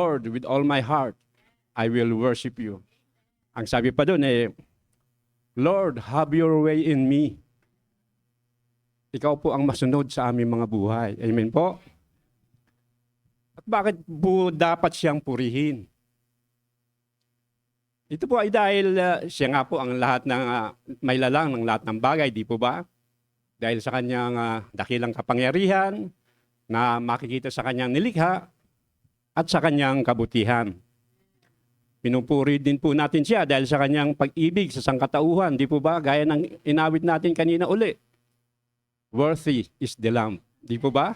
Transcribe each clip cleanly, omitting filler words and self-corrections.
Lord, with all my heart, I will worship you. Ang sabi pa doon Lord, have your way in me. Ikaw po ang masunod sa aming mga buhay. Amen po? At bakit po dapat siyang purihin? Ito po ay dahil siya nga po ang lahat ng may lalang ng lahat ng bagay, di po ba? Dahil sa kanyang dakilang kapangyarihan na makikita sa kanyang nilikha at sa kanyang kabutihan. Pinupuri din po natin siya dahil sa kanyang pag-ibig sa sangkatauhan, di po ba? Gaya ng inawit natin kanina uli. Worthy is the Lamb. Di po ba?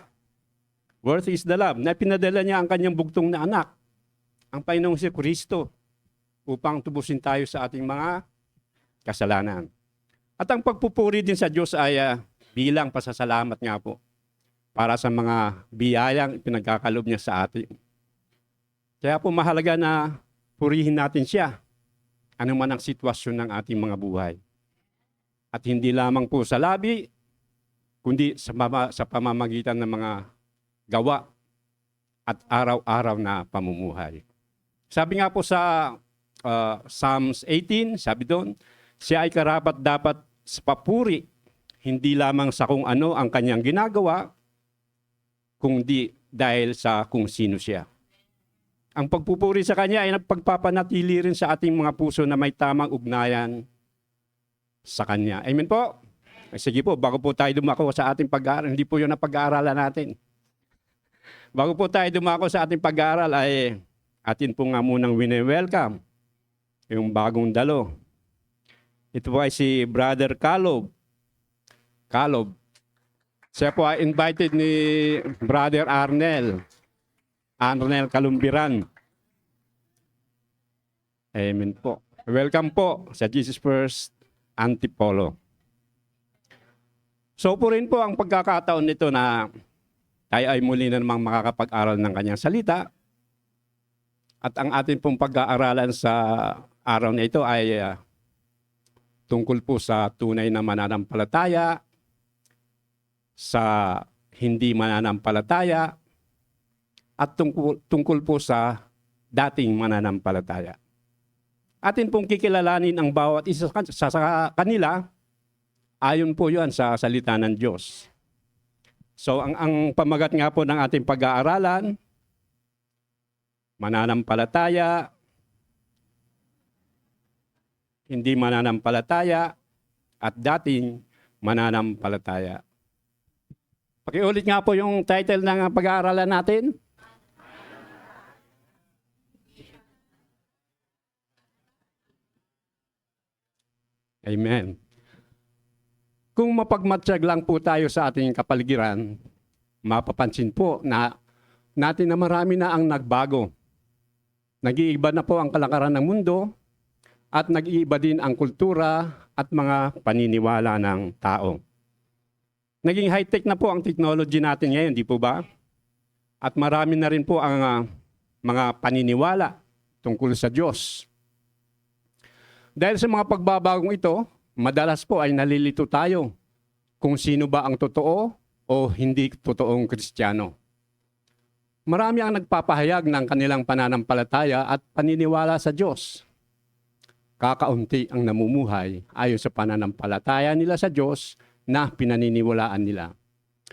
Worthy is the Lamb na pinadala niya ang kanyang bugtong na anak, ang Panginoong si Kristo, upang tubusin tayo sa ating mga kasalanan. At ang pagpupuri din sa Diyos ay bilang pasasalamat nga po para sa mga biyayang pinagkakalob niya sa atin. Kaya po mahalaga na purihin natin siya, anuman ang sitwasyon ng ating mga buhay. At hindi lamang po sa labi, kundi sa pamamagitan ng mga gawa at araw-araw na pamumuhay. Sabi nga po sa Psalms 18, sabi doon, siya ay karapat-dapat sa papuri, hindi lamang sa kung ano ang kanyang ginagawa, kundi dahil sa kung sino siya. Ang pagpupuri sa kanya ay nagpagpapanatili rin sa ating mga puso na may tamang ugnayan sa kanya. Amen po? Sige po, bago po tayo dumako sa ating pag-aaral, hindi po yun ang pag-aaralan natin. Bago po tayo dumako sa ating pag-aaral ay atin po nga munang wini-welcome yung bagong dalo. Ito po ay si Brother Calob. Siya po ay invited ni Brother Arnel Kalumbiran. Amen po. Welcome po sa Jesus First Antipolo. So po rin po ang pagkakataon nito na tayo ay muli na namang makakapag-aral ng kanyang salita. At ang ating pong pag-aaralan sa araw na ito ay tungkol po sa tunay na mananampalataya, sa hindi mananampalataya, at tungkol po sa dating mananampalataya. Atin pong kikilalanin ang bawat isa sa kanila, ayon po yun sa salita ng Diyos. So ang pamagat nga po ng ating pag-aaralan, mananampalataya, hindi mananampalataya, at dating mananampalataya. Pakiulit nga po yung title ng pag-aaralan natin. Amen. Kung mapagmatsyag lang po tayo sa ating kapaligiran, mapapansin po na natin na marami na ang nagbago. Nag-iiba na po ang kalakaran ng mundo at nag-iiba din ang kultura at mga paniniwala ng tao. Naging high-tech na po ang technology natin ngayon, di po ba? At marami na rin po ang mga paniniwala tungkol sa Diyos. Dahil sa mga pagbabagong ito, madalas po ay nalilito tayo kung sino ba ang totoo o hindi totoong Kristiyano. Marami ang nagpapahayag ng kanilang pananampalataya at paniniwala sa Diyos. Kakaunti ang namumuhay ayon sa pananampalataya nila sa Diyos na pinaniniwalaan nila.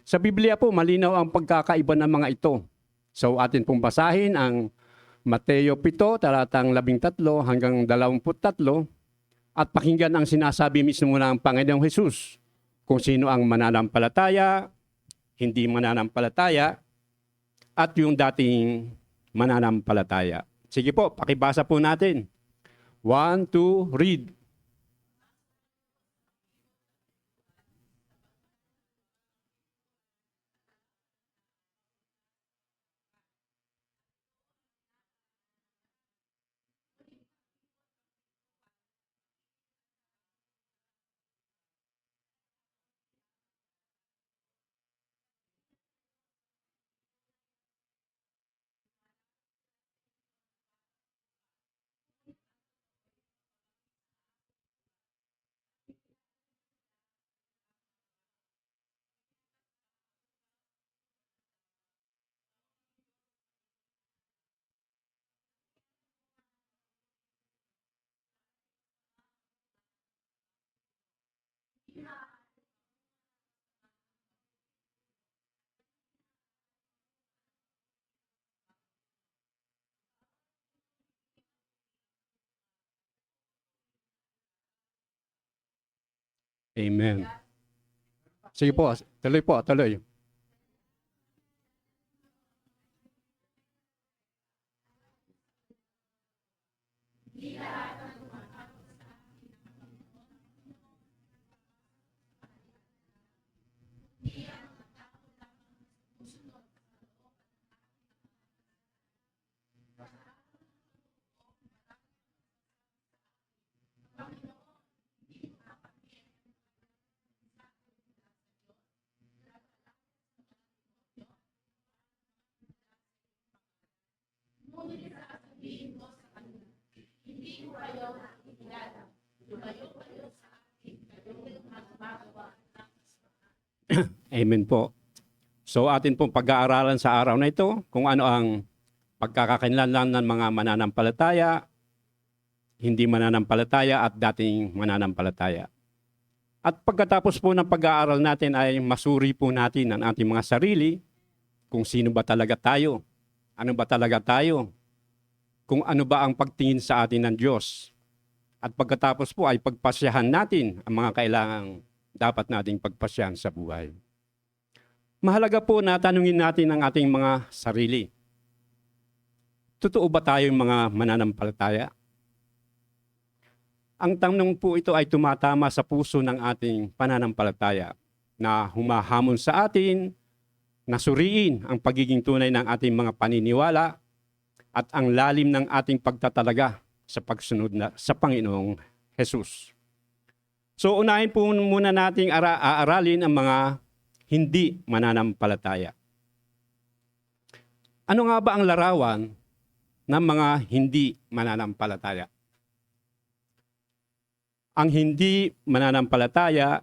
Sa Biblia po, malinaw ang pagkakaiba ng mga ito. So atin pong basahin ang Mateo 7, talatang 13 hanggang 23, at pakinggan ang sinasabi mismo ng Panginoong Hesus kung sino ang mananampalataya, hindi mananampalataya, at yung dating mananampalataya. Sige po, pakibasa po natin. 1, 2, read. Amen. Sige po, tuloy po, tuloy. Amen po. So atin pong pag-aaralan sa araw na ito kung ano ang pagkakakilanlan ng mga mananampalataya, hindi mananampalataya at dating mananampalataya. At pagkatapos po ng pag-aaral natin ay masuri po natin ang ating mga sarili kung sino ba talaga tayo, ano ba talaga tayo, kung ano ba ang pagtingin sa atin ng Diyos. At pagkatapos po ay pagpasyahan natin ang mga kailangang dapat nating pagpasyahan sa buhay. Mahalaga po na tanungin natin ang ating mga sarili. Totoo ba tayong mga mananampalataya? Ang tanong po ito ay tumatama sa puso ng ating pananampalataya na humahamon sa atin na suriin ang pagiging tunay ng ating mga paniniwala at ang lalim ng ating pagtatalaga sa pagsunod sa Panginoong Jesus. So unahin po muna nating aaralin ang mga hindi mananampalataya. Ano nga ba ang larawan ng mga hindi mananampalataya? Ang hindi mananampalataya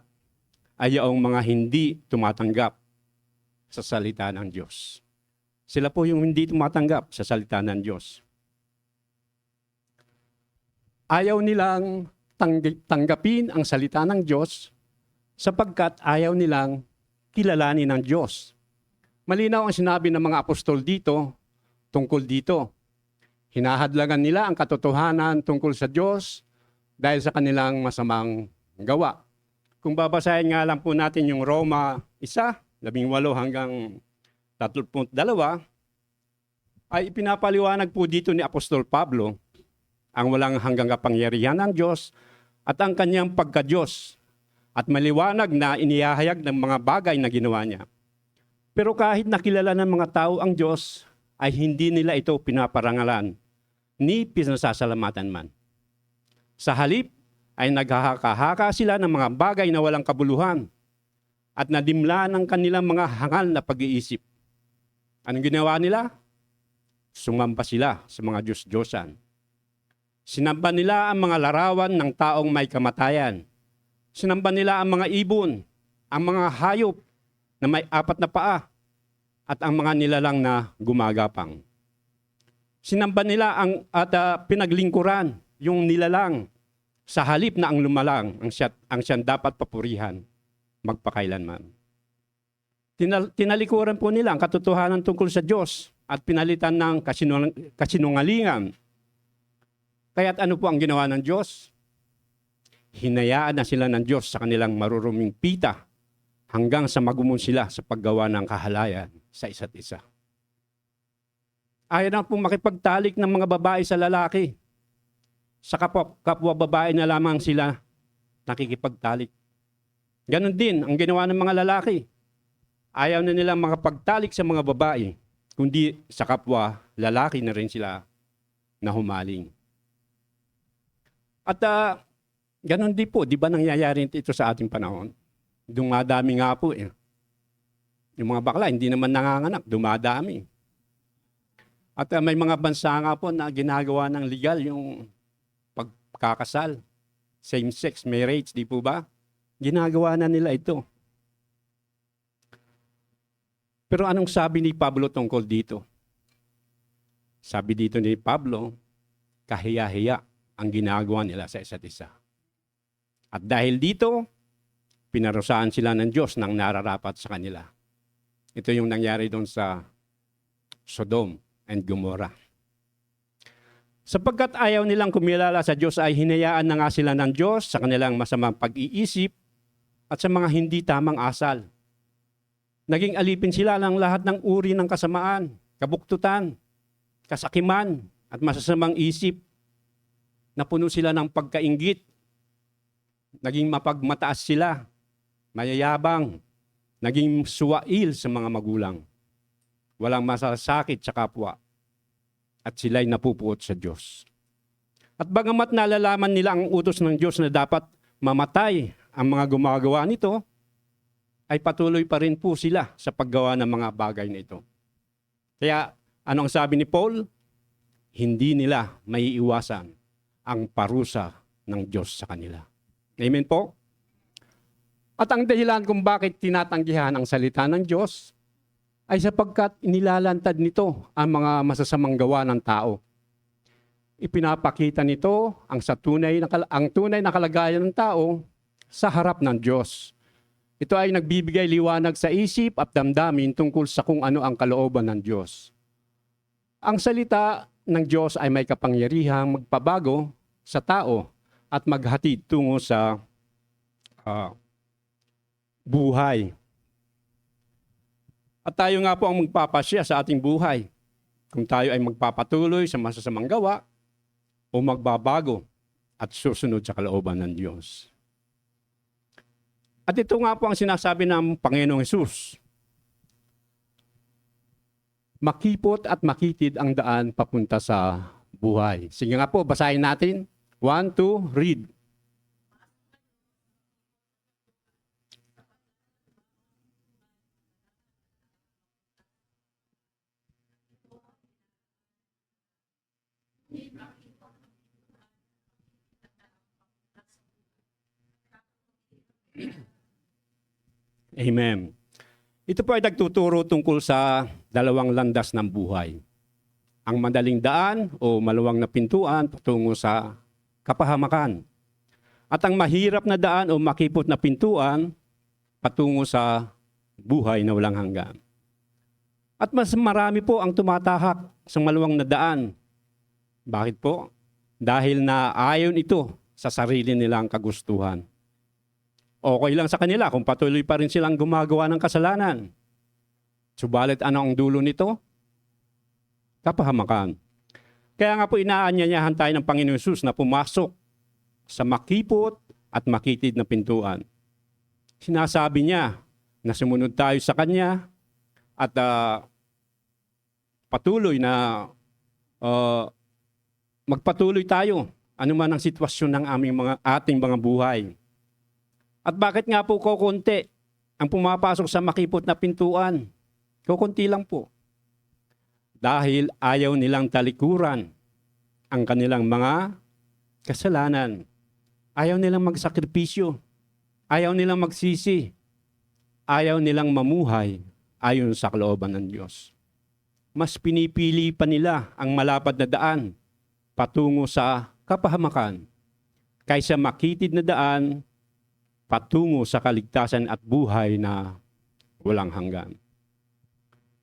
ay yung mga hindi tumatanggap sa salita ng Diyos. Sila po yung hindi tumatanggap sa salita ng Diyos. Ayaw nilang tanggapin ang salita ng Diyos sapagkat ayaw nilang kilalanin ng Diyos. Malinaw ang sinabi ng mga apostol dito tungkol dito. Hinahadlangan nila ang katotohanan tungkol sa Diyos dahil sa kanilang masamang gawa. Kung babasahin nga lang po natin yung Roma 1:18 hanggang 32, ay ipinapaliwanag po dito ni Apostol Pablo ang walang hanggang kapangyarihan ng Diyos at ang kanyang pagka-Diyos at maliwanag na inihahayag ng mga bagay na ginawa niya. Pero kahit nakilala ng mga tao ang Diyos, ay hindi nila ito pinaparangalan ni pinasasalamatan man. Sa halip ay naghahaka-haka sila ng mga bagay na walang kabuluhan at nadimlaan ang kanilang mga hangal na pag-iisip. Anong ginawa nila? Sumamba sila sa mga Diyos-Diyosan. Sinamba nila ang mga larawan ng taong may kamatayan. Sinamba nila ang mga ibon, ang mga hayop na may 4 na paa, at ang mga nilalang na gumagapang. Sinamba nila pinaglingkuran yung nilalang sa halip na ang lumalang ang siyang dapat papurihan magpakailanman. Tinalikuran po nila ang katotohanan tungkol sa Diyos at pinalitan ng kasinungalingan. Kaya't ano po ang ginawa ng Diyos? Hinayaan na sila ng Diyos sa kanilang maruruming pita hanggang sa magumon sila sa paggawa ng kahalayan sa isa't isa. Ayaw na po makipagtalik ng mga babae sa lalaki. Sa kapwa babae na lamang sila nakikipagtalik. Ganon din ang ginawa ng mga lalaki. Ayaw na nilang makapagtalik sa mga babae, kundi sa kapwa lalaki na rin sila na humaling. At ganon din po, di ba nangyayari ito sa ating panahon? Dumadami nga po eh. Yung mga bakla, hindi naman nanganganak, dumadami. At may mga bansa nga po na ginagawa ng legal yung pagkakasal. Same-sex marriage, di po ba? Ginagawa na nila ito. Pero anong sabi ni Pablo tungkol dito? Sabi dito ni Pablo, kahiya-hiya ang ginagawa nila sa isa't isa. At dahil dito, pinarusaan sila ng Diyos ng nararapat sa kanila. Ito yung nangyari doon sa Sodom and Gomorrah. Sapagkat ayaw nilang kumilala sa Diyos ay hinayaan na nga sila ng Diyos sa kanilang masamang pag-iisip at sa mga hindi tamang asal. Naging alipin sila ng lahat ng uri ng kasamaan, kabuktutan, kasakiman, at masasamang isip. Napuno sila ng pagkainggit. Naging mapagmataas sila, mayayabang, naging suwail sa mga magulang. Walang masasakit sa kapwa. At sila'y napupuot sa Diyos. At bagamat nalalaman nila ang utos ng Diyos na dapat mamatay ang mga gumagawa nito, ay patuloy pa rin po sila sa paggawa ng mga bagay na ito. Kaya, ano ang sabi ni Paul? Hindi nila maiiwasan ang parusa ng Diyos sa kanila. Amen po? At ang dahilan kung bakit tinatanggihan ang salita ng Diyos ay sapagkat inilalantad nito ang mga masasamang gawa ng tao. Ipinapakita nito ang tunay na kalagayan ng tao sa harap ng Diyos. Ito ay nagbibigay liwanag sa isip at damdamin tungkol sa kung ano ang kalooban ng Diyos. Ang salita ng Diyos ay may kapangyarihang magpabago sa tao at maghatid tungo sa buhay. At tayo nga po ang magpapasya sa ating buhay. Kung tayo ay magpapatuloy sa masasamang gawa o magbabago at susunod sa kalooban ng Diyos. At ito nga po ang sinasabi ng Panginoong Hesus. Makipot at makitid ang daan papunta sa buhay. Sige nga po, basahin natin. 1, 2, read. Amen. Ito po ay nagtuturo tungkol sa dalawang landas ng buhay. Ang madaling daan o maluwang na pintuan patungo sa kapahamakan. At ang mahirap na daan o makipot na pintuan patungo sa buhay na walang hanggan. At mas marami po ang tumatahak sa maluwang na daan. Bakit po? Dahil na ayon ito sa sarili nilang kagustuhan. Okay lang sa kanila kung patuloy pa rin silang gumagawa ng kasalanan. Subalit ano ang dulo nito? Kapahamakan. Kaya nga po inaanyayahan tayo ng Panginoon Hesus na pumasok sa makipot at makitid na pintuan. Sinasabi niya na sumunod tayo sa Kanya at patuloy na magpatuloy tayo anuman ang sitwasyon ng ating mga buhay. At bakit nga po kukunti ang pumapasok sa makipot na pintuan? Kukunti lang po. Dahil ayaw nilang talikuran ang kanilang mga kasalanan. Ayaw nilang magsakripisyo. Ayaw nilang magsisi. Ayaw nilang mamuhay ayon sa kalooban ng Diyos. Mas pinipili pa nila ang malapad na daan patungo sa kapahamakan kaysa makitid na daan patungo sa kaligtasan at buhay na walang hanggan.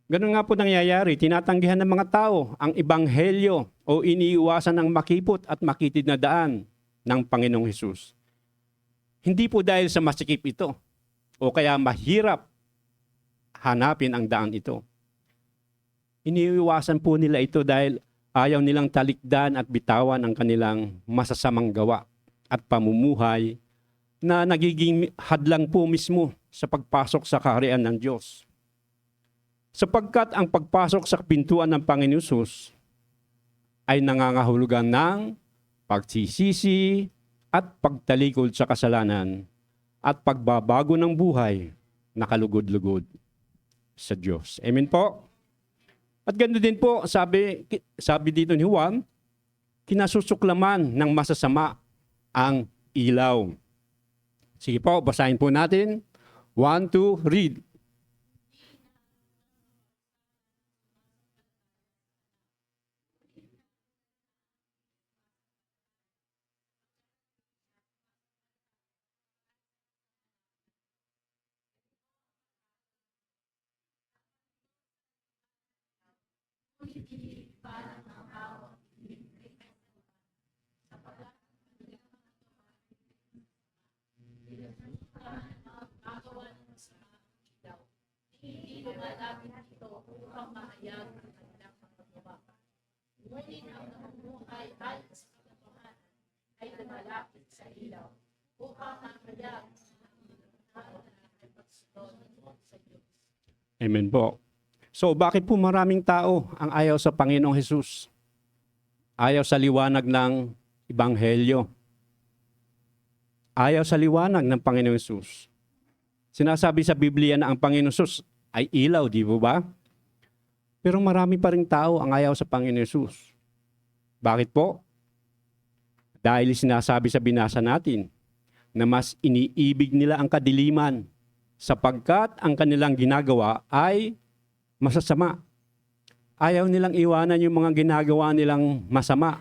Ganun nga po nangyayari, tinatanggihan ng mga tao ang ebanghelyo o iniiwasan ng makipot at makitid na daan ng Panginoong Hesus. Hindi po dahil sa masikip ito o kaya mahirap hanapin ang daan ito. Iniiwasan po nila ito dahil ayaw nilang talikdan at bitawan ang kanilang masasamang gawa at pamumuhay na nagiging hadlang po mismo sa pagpasok sa kaharian ng Diyos. Sapagkat ang pagpasok sa pintuan ng Panginoon Hesus ay nangangahulugan ng pagsisisi at pagtalikod sa kasalanan at pagbabago ng buhay na kalugod-lugod sa Diyos. Amen po? At ganda din po, sabi dito ni Juan, kinasusuklaman ng masasama ang ilaw. Sige po, basahin po natin. 1, 2, read. linaw na mamuhay ayon sa katotohanan ay lumalapit sa ilaw upang makalap ay pagsunod sa Diyos. Amen po. So bakit po maraming tao ang ayaw sa Panginoong Hesus? Ayaw sa liwanag ng Ebanghelyo. Ayaw sa liwanag ng Panginoong Hesus. Sinasabi sa Biblia na ang Panginoong Hesus ay ilaw, di ba? Pero marami pa rin tao ang ayaw sa Panginoong Hesus. Bakit po? Dahil sinasabi sa binasa natin na mas iniibig nila ang kadiliman sapagkat ang kanilang ginagawa ay masasama. Ayaw nilang iwanan yung mga ginagawa nilang masama.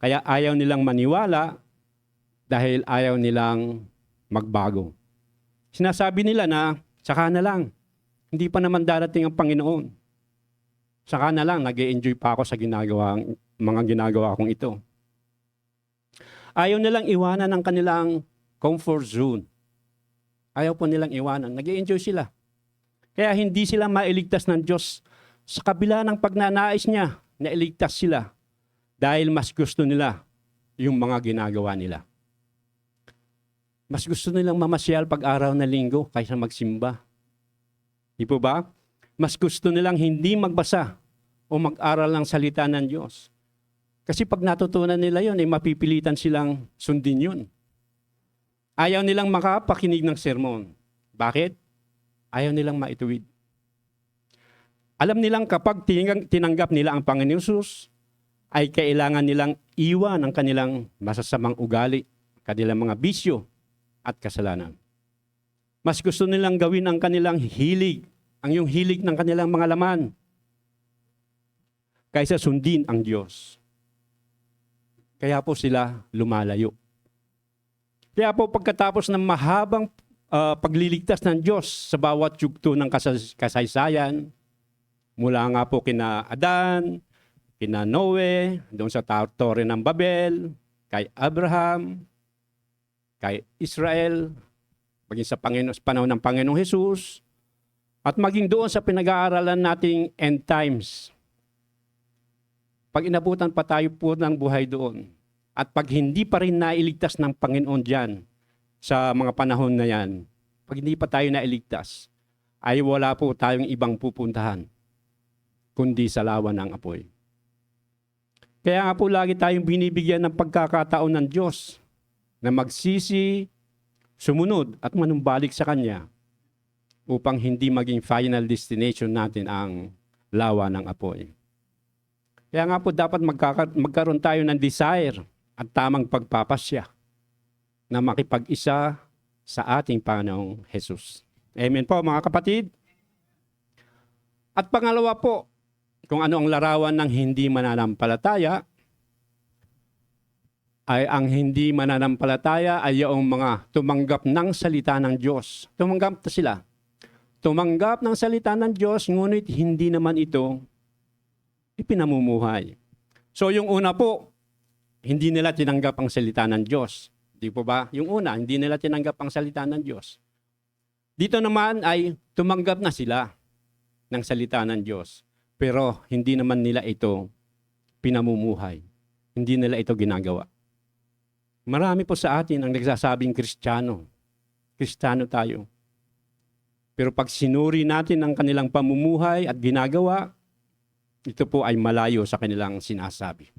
Kaya ayaw nilang maniwala dahil ayaw nilang magbago. Sinasabi nila na, saka na lang, hindi pa naman darating ang Panginoon. Saka na lang, nag-e-enjoy pa ako sa mga ginagawa kong ito. Ayaw nilang iwanan ang kanilang comfort zone. Ayaw po nilang iwanan, nag-e-enjoy sila. Kaya hindi sila mailigtas ng Diyos sa kabila ng pagnanais niya na iligtas sila dahil mas gusto nila yung mga ginagawa nila. Mas gusto nilang mamasyal pag-araw na linggo kaysa magsimba. Di po ba? Mas gusto nilang hindi magbasa o mag-aral ng salita ng Diyos. Kasi pag natutunan nila yon, ay mapipilitan silang sundin yun. Ayaw nilang makapakinig ng sermon. Bakit? Ayaw nilang maituwid. Alam nilang kapag tinanggap nila ang Panginoon Hesus, ay kailangan nilang iwan ang kanilang masasamang ugali, kanilang mga bisyo at kasalanan. Mas gusto nilang gawin ang kanilang hilig, yung hilig ng kanilang mga laman, kaysa sundin ang Diyos. Kaya po sila lumalayo. Kaya po pagkatapos ng mahabang pagliligtas ng Diyos sa bawat yugto ng kasaysayan, mula nga po kina Adan, kina Noe, doon sa Torre ng Babel, kay Abraham, kay Israel, maging sa panahon ng Panginoong Hesus, at maging doon sa pinag-aaralan nating end times. Pag inabutan pa tayo po ng buhay doon, at pag hindi pa rin nailigtas ng Panginoon dyan, sa mga panahon na yan, pag hindi pa tayo nailigtas, ay wala po tayong ibang pupuntahan, kundi sa lawa ng apoy. Kaya nga po lagi tayong binibigyan ng pagkakataon ng Diyos na magsisi, sumunod at manumbalik sa Kanya upang hindi maging final destination natin ang lawa ng apoy. Kaya nga po dapat magkaroon tayo ng desire at tamang pagpapasya na makipag-isa sa ating Panginoong Hesus. Amen po mga kapatid. At pangalawa po, kung ano ang larawan ng hindi mananampalataya, ay ang hindi mananampalataya ay yung mga tumanggap ng salita ng Diyos. Tumanggap na sila. Tumanggap ng salita ng Diyos, ngunit hindi naman ito ipinamumuhay. So yung una po, hindi nila tinanggap ang salita ng Diyos. Di po ba? Yung una, hindi nila tinanggap ang salita ng Diyos. Dito naman ay tumanggap na sila ng salita ng Diyos. Pero hindi naman nila ito pinamumuhay. Hindi nila ito ginagawa. Marami po sa atin ang nagsasabing Kristiyano. Kristiyano tayo. Pero pag sinuri natin ang kanilang pamumuhay at ginagawa, ito po ay malayo sa kanilang sinasabi.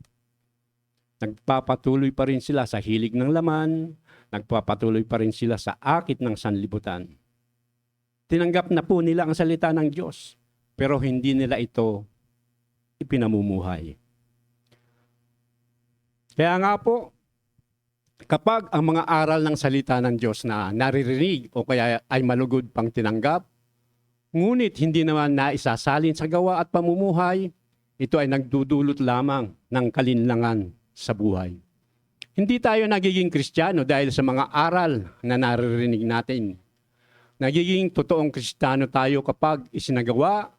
Nagpapatuloy pa rin sila sa hilig ng laman, nagpapatuloy pa rin sila sa akit ng sanlibutan. Tinanggap na po nila ang salita ng Diyos, pero hindi nila ito ipinamumuhay. Kaya nga po, kapag ang mga aral ng salita ng Diyos na naririnig o kaya ay malugod pang tinanggap, ngunit hindi naman naisasalin sa gawa at pamumuhay, ito ay nagdudulot lamang ng kalinlangan sa buhay. Hindi tayo nagiging Kristiyano dahil sa mga aral na naririnig natin. Nagiging totoong Kristiyano tayo kapag isinagawa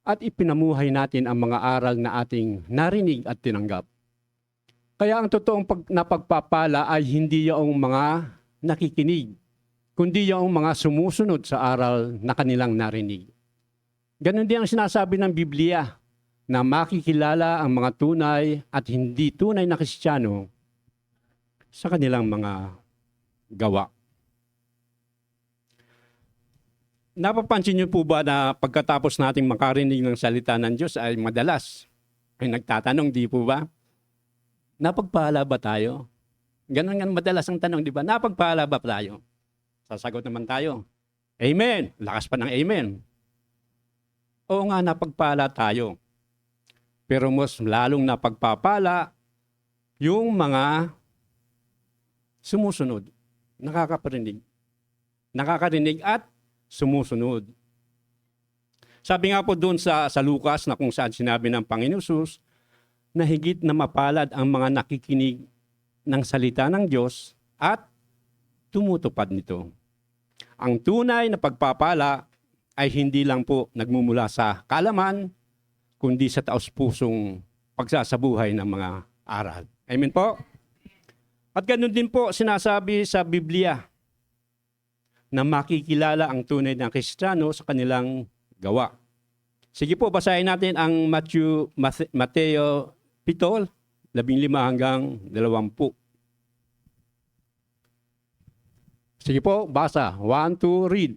at ipinamuhay natin ang mga aral na ating narinig at tinanggap. Kaya ang totoong napagpapala ay hindi yung mga nakikinig, kundi yung mga sumusunod sa aral na kanilang narinig. Ganon din ang sinasabi ng Biblia, na makikilala ang mga tunay at hindi tunay na Kristiyano sa kanilang mga gawa. Napapansin niyo po ba na pagkatapos nating makarinig ng salita ng Diyos ay madalas ay nagtatanong, di po ba? Napagpala ba tayo? Ganun nga madalas ang tanong, di ba? Napagpala ba tayo? Sasagot naman tayo, Amen. Lakas pa ng Amen. Oo nga, napagpala tayo. Pero mas lalong napagpapala yung mga sumusunod, nakakarinig at sumusunod. Sabi nga po doon sa Lucas na kung saan sinabi ng Panginoon Hesus na higit na mapalad ang mga nakikinig ng salita ng Diyos at tumutupad nito. Ang tunay na pagpapala ay hindi lang po nagmumula sa kaalaman, kundi sa taos-pusong pagsasabuhay ng mga aral. Amen po? At ganun din po sinasabi sa Biblia na makikilala ang tunay na Kristiyano sa kanilang gawa. Sige po, basahin natin ang Mateo 7, 15 hanggang 20. Sige po, basa. 1, 2, read.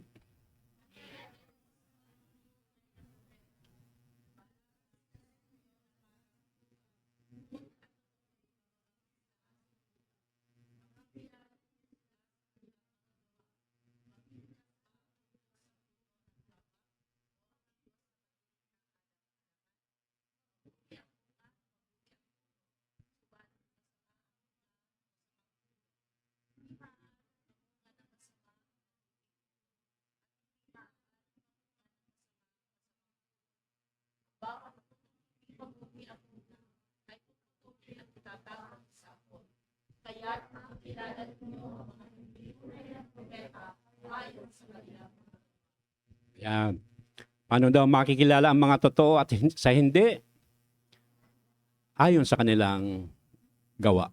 Mabuti ang una ay tutuloy ang tatawag sa ako. Kaya makilala niyo ang mga hindi tunay na propeta ayon sa kanilang mga. Yan. Paano daw makikilala ang mga totoo at sa hindi? Ayon sa kanilang gawa.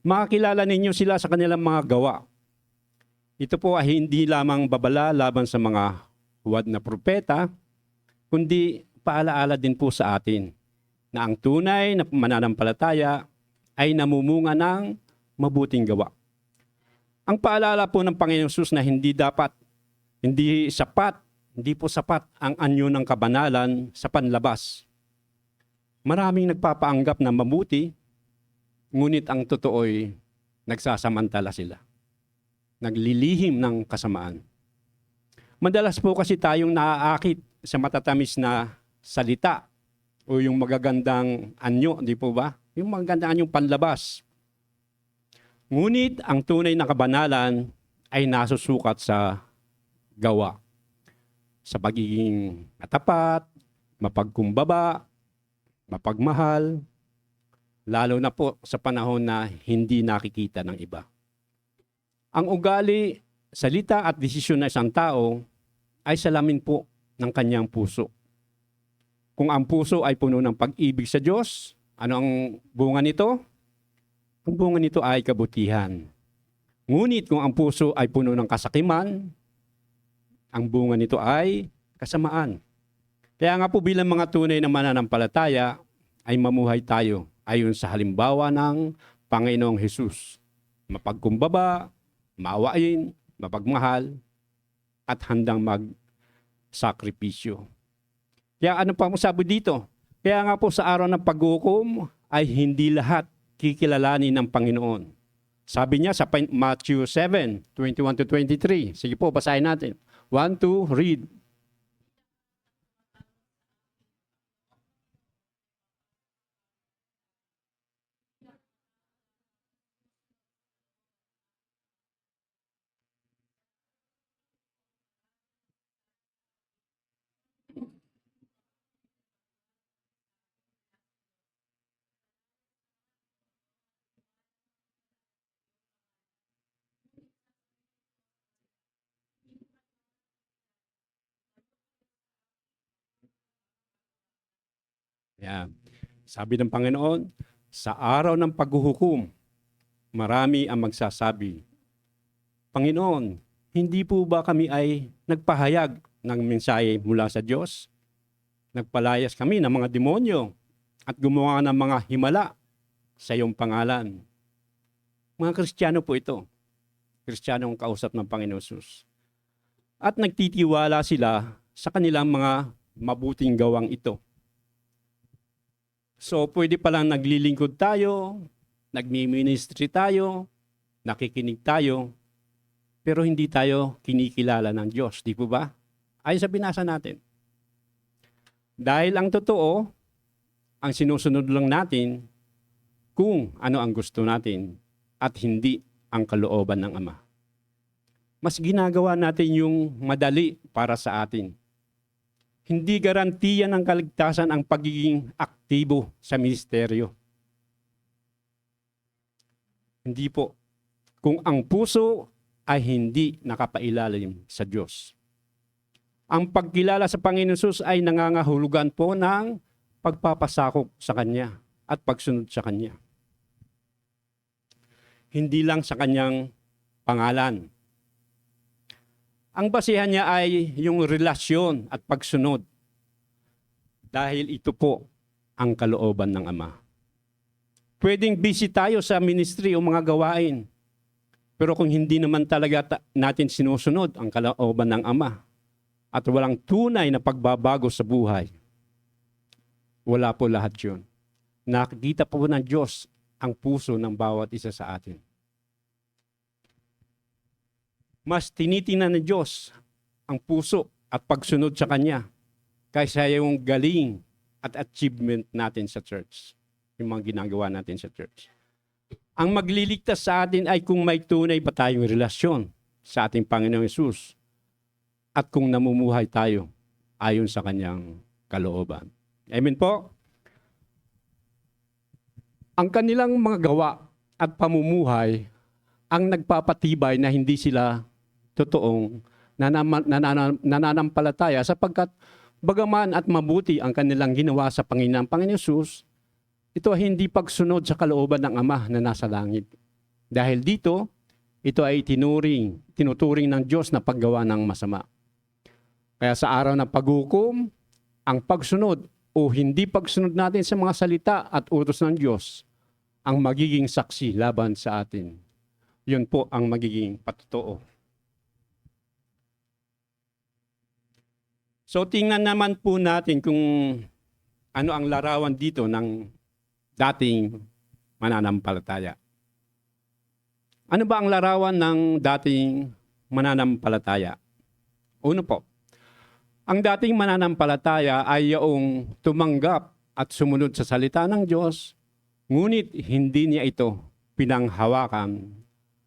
Makakilala ninyo sila sa kanilang mga gawa. Ito po ay hindi lamang babala laban sa mga huwad na propeta, kundi paalaala din po sa atin na ang tunay na mananampalataya ay namumunga ng mabuting gawa. Ang paalala po ng Panginoong Hesus na hindi po sapat ang anyo ng kabanalan sa panlabas. Maraming nagpapaanggap na mabuti, ngunit ang totoo'y nagsasamantala sila. Naglilihim ng kasamaan. Madalas po kasi tayong naaakit sa matatamis na salita o yung magagandang anyo, di po ba? Yung magagandang anyong panlabas. Ngunit ang tunay na kabanalan ay nasusukat sa gawa. Sa pagiging matapat, mapagkumbaba, mapagmahal, lalo na po sa panahon na hindi nakikita ng iba. Ang ugali, salita at desisyon ng isang tao ay salamin po ng kanyang puso. Kung ang puso ay puno ng pag-ibig sa Diyos, ano ang bunga nito? Ang bunga nito ay kabutihan. Ngunit kung ang puso ay puno ng kasakiman, ang bunga nito ay kasamaan. Kaya nga po bilang mga tunay na mananampalataya ay mamuhay tayo ayon sa halimbawa ng Panginoong Hesus. Mapagkumbaba, maawain, mapagmahal, at handang magsakripisyo. Kaya ano pa mo sabi dito? Kaya nga po sa araw ng paghukom ay hindi lahat kikilalanin ng Panginoon. Sabi niya sa Matthew 7, 21-23. Sige po, basahin natin. 1, 2, read. Yan. Sabi ng Panginoon, sa araw ng paghuhukom, marami ang magsasabi, Panginoon, hindi po ba kami ay nagpahayag ng mensahe mula sa Diyos? Nagpalayas kami ng mga demonyo at gumawa ng mga himala sa iyong pangalan. Mga Kristiyano po ito. Kristiyanong kausap ng Panginoon Hesus. At nagtitiwala sila sa kanilang mga mabuting gawang ito. So pwede palang naglilingkod tayo, nagmi-ministry tayo, nakikinig tayo, pero hindi tayo kinikilala ng Diyos. Di po ba? Ayon sa binasa natin. Dahil ang totoo, ang sinusunod lang natin kung ano ang gusto natin at hindi ang kalooban ng Ama. Mas ginagawa natin yung madali para sa atin. Hindi garantiya ng kaligtasan ang pagiging aktibo sa ministeryo. Hindi po. Kung ang puso ay hindi nakapailalim sa Diyos. Ang pagkilala sa Panginoon Hesus ay nangangahulugan po ng pagpapasakop sa Kanya at pagsunod sa Kanya. Hindi lang sa Kanyang pangalan. Ang basihan niya ay yung relasyon at pagsunod. Dahil ito po ang kalooban ng Ama. Pwedeng busy tayo sa ministry o mga gawain. Pero kung hindi naman talaga natin sinusunod ang kalooban ng Ama at walang tunay na pagbabago sa buhay, wala po lahat yun. Nakikita po ng Diyos ang puso ng bawat isa sa atin. Mas tinitingnan ng Diyos ang puso at pagsunod sa Kanya kaysa yung galing at achievement natin sa church. Yung mga ginagawa natin sa church. Ang magliligtas sa atin ay kung may tunay ba tayong relasyon sa ating Panginoong Hesus at kung namumuhay tayo ayon sa Kanyang kalooban. Amen po? Ang kanilang mga gawa at pamumuhay ang nagpapatibay na hindi sila totoong nananampalataya sapagkat bagaman at mabuti ang kanilang ginawa sa Panginoong Hesus, ito ay hindi pagsunod sa kalooban ng Ama na nasa langit. Dahil dito, ito ay tinuturing ng Diyos na paggawa ng masama. Kaya sa araw ng paghukom, ang pagsunod o hindi pagsunod natin sa mga salita at utos ng Diyos ang magiging saksi laban sa atin. Yun po ang magiging patotoo. So tingnan naman po natin kung ano ang larawan dito ng dating mananampalataya. Ano ba ang larawan ng dating mananampalataya? Uno po, ang dating mananampalataya ay yung tumanggap at sumunod sa salita ng Diyos, ngunit hindi niya ito pinanghawakan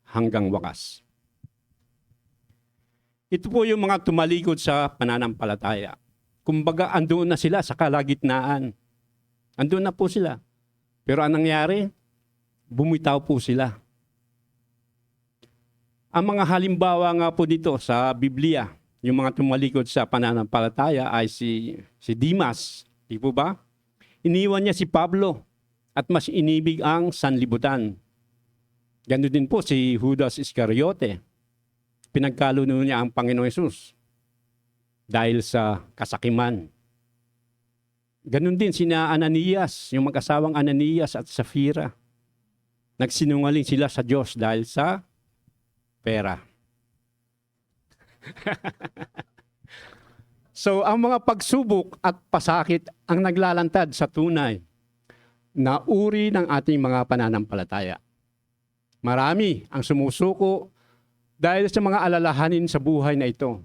hanggang wakas. Ito po yung mga tumalikod sa pananampalataya. Kumbaga, andun na sila sa kalagitnaan. Andun na po sila. Pero anong nangyari? Bumitaw po sila. Ang mga halimbawa nga po dito sa Biblia, yung mga tumalikod sa pananampalataya ay si Dimas. Di po ba? Iniwan niya si Pablo at mas inibig ang sanlibutan. Ganun din po si Judas Iscariote. Pinagkaluno niya ang Panginoong Hesus dahil sa kasakiman. Ganun din sina Ananias, yung mag-asawang Ananias at Safira. Nagsinungaling sila sa Diyos dahil sa pera. So, ang mga pagsubok at pasakit ang naglalantad sa tunay na uri ng ating mga pananampalataya. Marami ang sumusuko dahil sa mga alalahanin sa buhay na ito.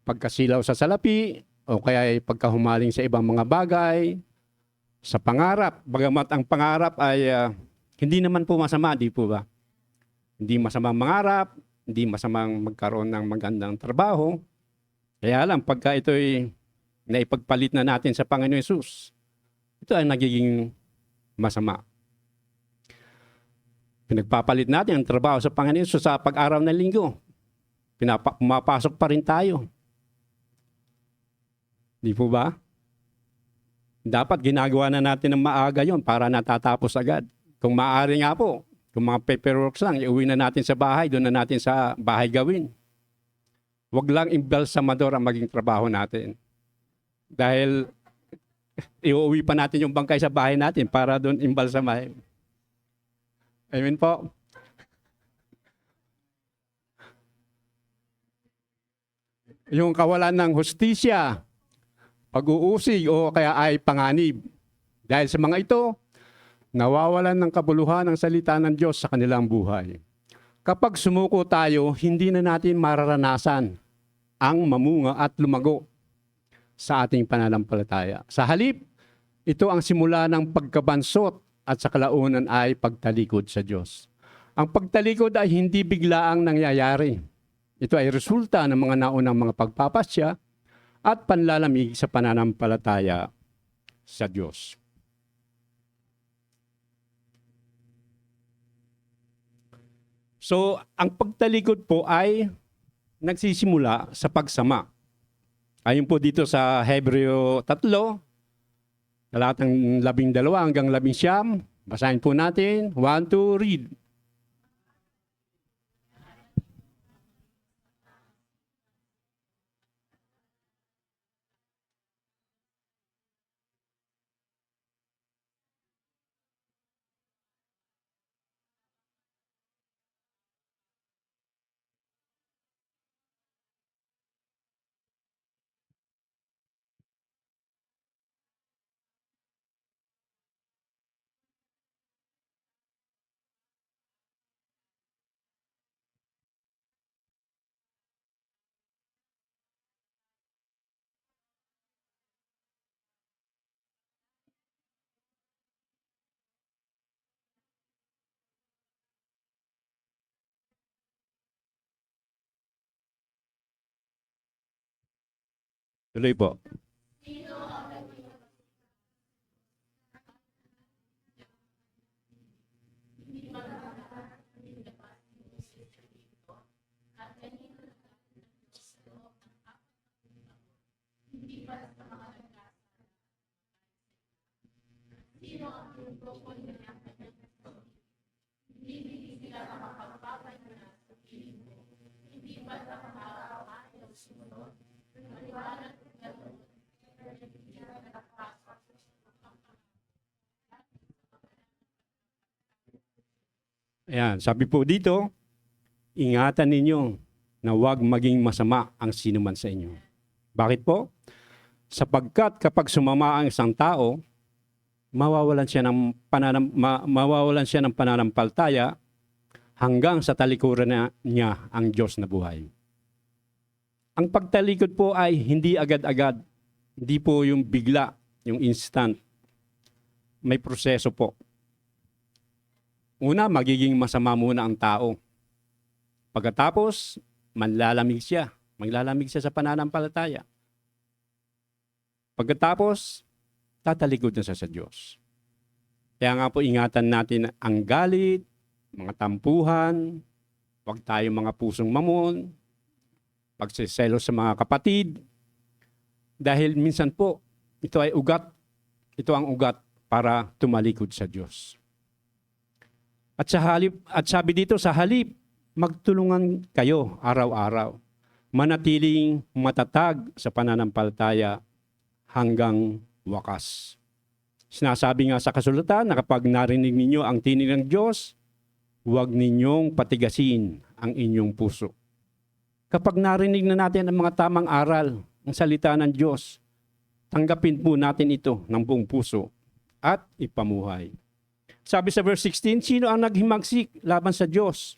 Pagkasilaw sa salapi, o kaya ay pagkahumaling sa ibang mga bagay, sa pangarap. Bagamat ang pangarap ay hindi naman po masama, di po ba? Hindi masamang mangarap, hindi masamang magkaroon ng magandang trabaho. Kaya lang, pagka ito'y naipagpalit na natin sa Panginoon Hesus, ito ay nagiging masama. Pinagpapalit natin ang trabaho sa Panginoon Hesus sa pag-araw ng linggo. Pumapasok pa rin tayo. Di po ba? Dapat ginagawa na natin ng maaga yon para natatapos agad. Kung maaari nga po, kung mga paperworks lang, iuwi na natin sa bahay, doon na natin sa bahay gawin. Huwag lang imbalsamador ang maging trabaho natin. Dahil Iuwi pa natin yung bangkay sa bahay natin para doon imbalsamahin. Amen po. Yung kawalan ng hustisya, pag-uusig o kaya ay panganib. Dahil sa mga ito, nawawalan ng kabuluhan ang salita ng Diyos sa kanilang buhay. Kapag sumuko tayo, hindi na natin mararanasan ang mamunga at lumago sa ating pananampalataya. Sa halip, ito ang simula ng pagkabansot at sa kalaunan ay pagtalikod sa Diyos. Ang pagtalikod ay hindi biglaang nangyayari. Ito ay resulta ng mga naunang mga pagpapasya at panlalamig sa pananampalataya sa Diyos. So, ang pagtalikod po ay nagsisimula sa pagsama. Ayon po dito sa Hebreo 3, talatang 12 hanggang 19, basahin po natin. 1, 2, read. Tuloy po. Ayan, sabi po dito, ingatan ninyo na huwag maging masama ang sinuman sa inyo. Bakit po? Sapagkat kapag sumama ang isang tao, mawawalan siya ng pananampalataya hanggang sa talikuran niya ang Diyos na buhay. Ang pagtalikod po ay hindi agad-agad. Hindi po yung bigla, yung instant. May proseso po. Una, magiging masama muna ang tao. Pagkatapos, manlalamig siya. Maglalamig siya sa pananampalataya. Pagkatapos, tatalikod na siya sa Diyos. Kaya nga po ingatan natin ang galit, mga tampuhan, huwag tayo mga pusong mamon, pagsiselos sa mga kapatid. Dahil minsan po, ito ay ugat. Ito ang ugat para tumalikod sa Diyos. At sabi dito sa halip, magtulungan kayo araw-araw. Manatiling matatag sa pananampalataya hanggang wakas. Sinasabi nga sa kasulatan na kapag narinig ninyo ang tinig ng Diyos, huwag ninyong patigasin ang inyong puso. Kapag narinig na natin ang mga tamang aral, ang salita ng Diyos, tanggapin po natin ito ng buong puso at ipamuhay. Sabi sa verse 16, sino ang naghimagsik laban sa Diyos?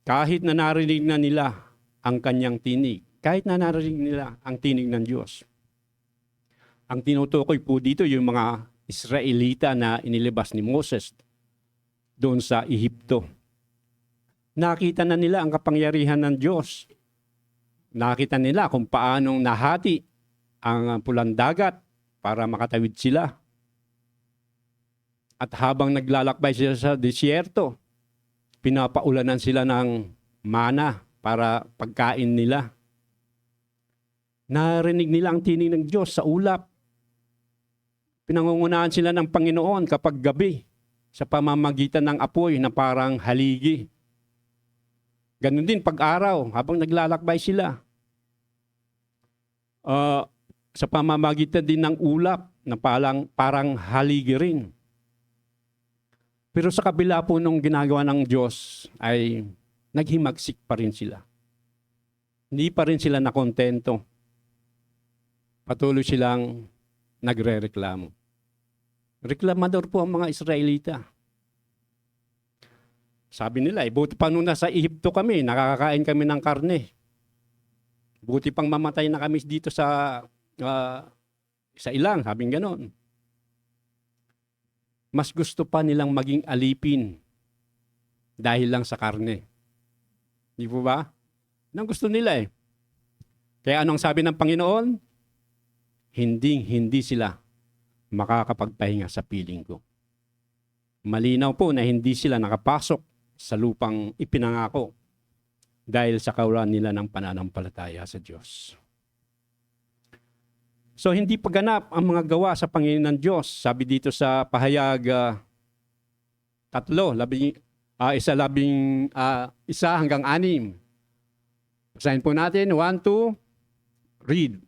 Kahit na narinig na nila ang kanyang tinig. Kahit na narinig nila ang tinig ng Diyos. Ang tinutukoy po dito yung mga Israelita na inilabas ni Moses doon sa Ehipto. Nakita na nila ang kapangyarihan ng Diyos. Nakita nila kung paanong nahati ang pulang dagat para makatawid sila. At habang naglalakbay sila sa disyerto, pinapaulanan sila ng mana para pagkain nila. Narinig nila ang tinig ng Diyos sa ulap. Pinangungunahan sila ng Panginoon kapag gabi sa pamamagitan ng apoy na parang haligi. Ganun din pag-araw habang naglalakbay sila. Sa pamamagitan din ng ulap na parang haligi rin. Pero sa kabila po nung ginagawa ng Diyos ay naghimagsik pa rin sila. Hindi pa rin sila nakontento. Patuloy silang nagre-reklamo. Reklamador po ang mga Israelita. Sabi nila, buti pa nung nasa Ehipto kami, nakakakain kami ng karne. Buti pang mamatay na kami dito sa ilang, sabing ganon. Mas gusto pa nilang maging alipin dahil lang sa karne. Di po ba? Anong gusto nila eh. Kaya anong sabi ng Panginoon? Hindi sila makakapagpahinga sa piling ko. Malinaw po na hindi sila nakapasok sa lupang ipinangako dahil sa kawalan nila ng pananampalataya sa Diyos. So hindi paganap ang mga gawa sa Panginoon ng Diyos. Sabi dito sa Pahayag 1:1-6. Basahin po natin. 1, 2, read.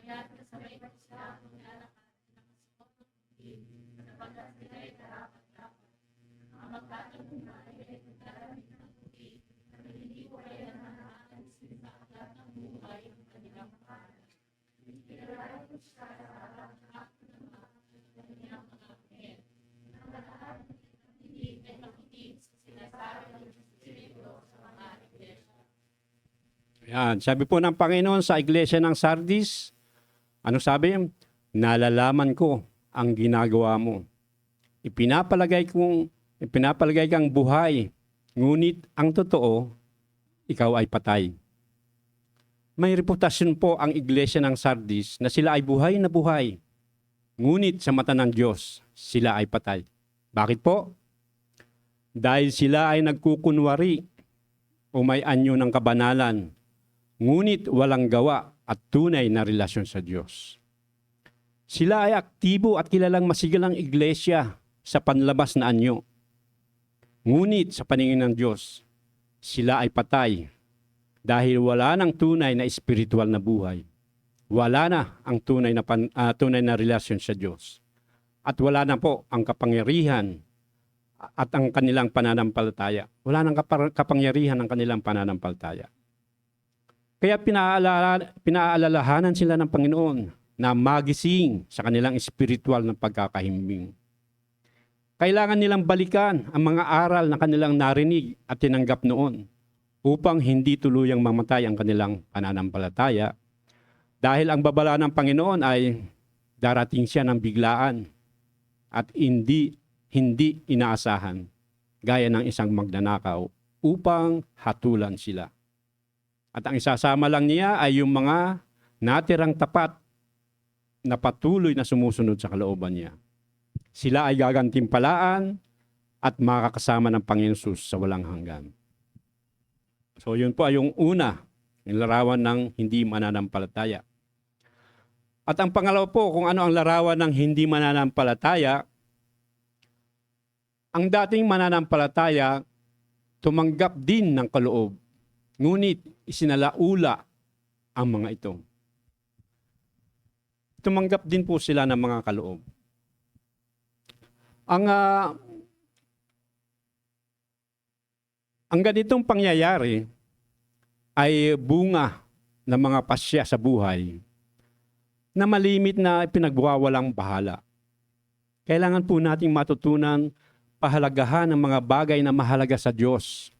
Kaya kasabay ko sila kung lalakad ng sapagkat sila ay karapat-dapat. Ang magkatagumpay ay magkaramit ng puti, at hindi ko kailanman aalis sa aklat ng buhay ang kanilang pangalan. Pinarayan ko siya sa harap ng aking ama at kanilang mga kapatid. Ang lahat ng hindi ay makinig sa sinasabi ng Espiritu sa mga iglesia. Yan, sabi po ng Panginoon sa iglesia ng Sardis, ano sabi? Nalalaman ko ang ginagawa mo. Ipinapalagay kang buhay, ngunit ang totoo, ikaw ay patay. May reputasyon po ang iglesia ng Sardis na sila ay buhay na buhay, ngunit sa mata ng Diyos, sila ay patay. Bakit po? Dahil sila ay nagkukunwari o may anyo ng kabanalan, ngunit walang gawa at tunay na relasyon sa Diyos. Sila ay aktibo at kilalang masigalang iglesia sa panlabas na anyo. Ngunit sa paningin ng Diyos, sila ay patay dahil wala nang tunay na espiritual na buhay. Wala na ang tunay na relasyon sa Diyos. At wala na po ang kapangyarihan at ang kanilang pananampalataya. Wala nang kapangyarihan ang kanilang pananampalataya. Kaya pinaalalahanan sila ng Panginoon na magising sa kanilang espiritual na pagkakahimbing. Kailangan nilang balikan ang mga aral na kanilang narinig at tinanggap noon upang hindi tuluyang mamatay ang kanilang pananampalataya. Dahil ang babala ng Panginoon ay darating siya ng biglaan at hindi inaasahan gaya ng isang magnanakaw upang hatulan sila. At ang isasama lang niya ay yung mga natirang tapat na patuloy na sumusunod sa kalooban niya. Sila ay gagantimpalaan at makakasama ng Panginoon Jesus sa walang hanggan. So yun po ay yung una, yung larawan ng hindi mananampalataya. At ang pangalawa po, kung ano ang larawan ng hindi mananampalataya, ang dating mananampalataya tumanggap din ng kaloob. Ngunit isinalaula ang mga ito. Tumanggap din po sila ng mga kaloob. Ang ganitong pangyayari ay bunga ng mga pasya sa buhay na malimit na pinagwawalang bahala. Kailangan po nating matutunan pahalagahan ang mga bagay na mahalaga sa Diyos.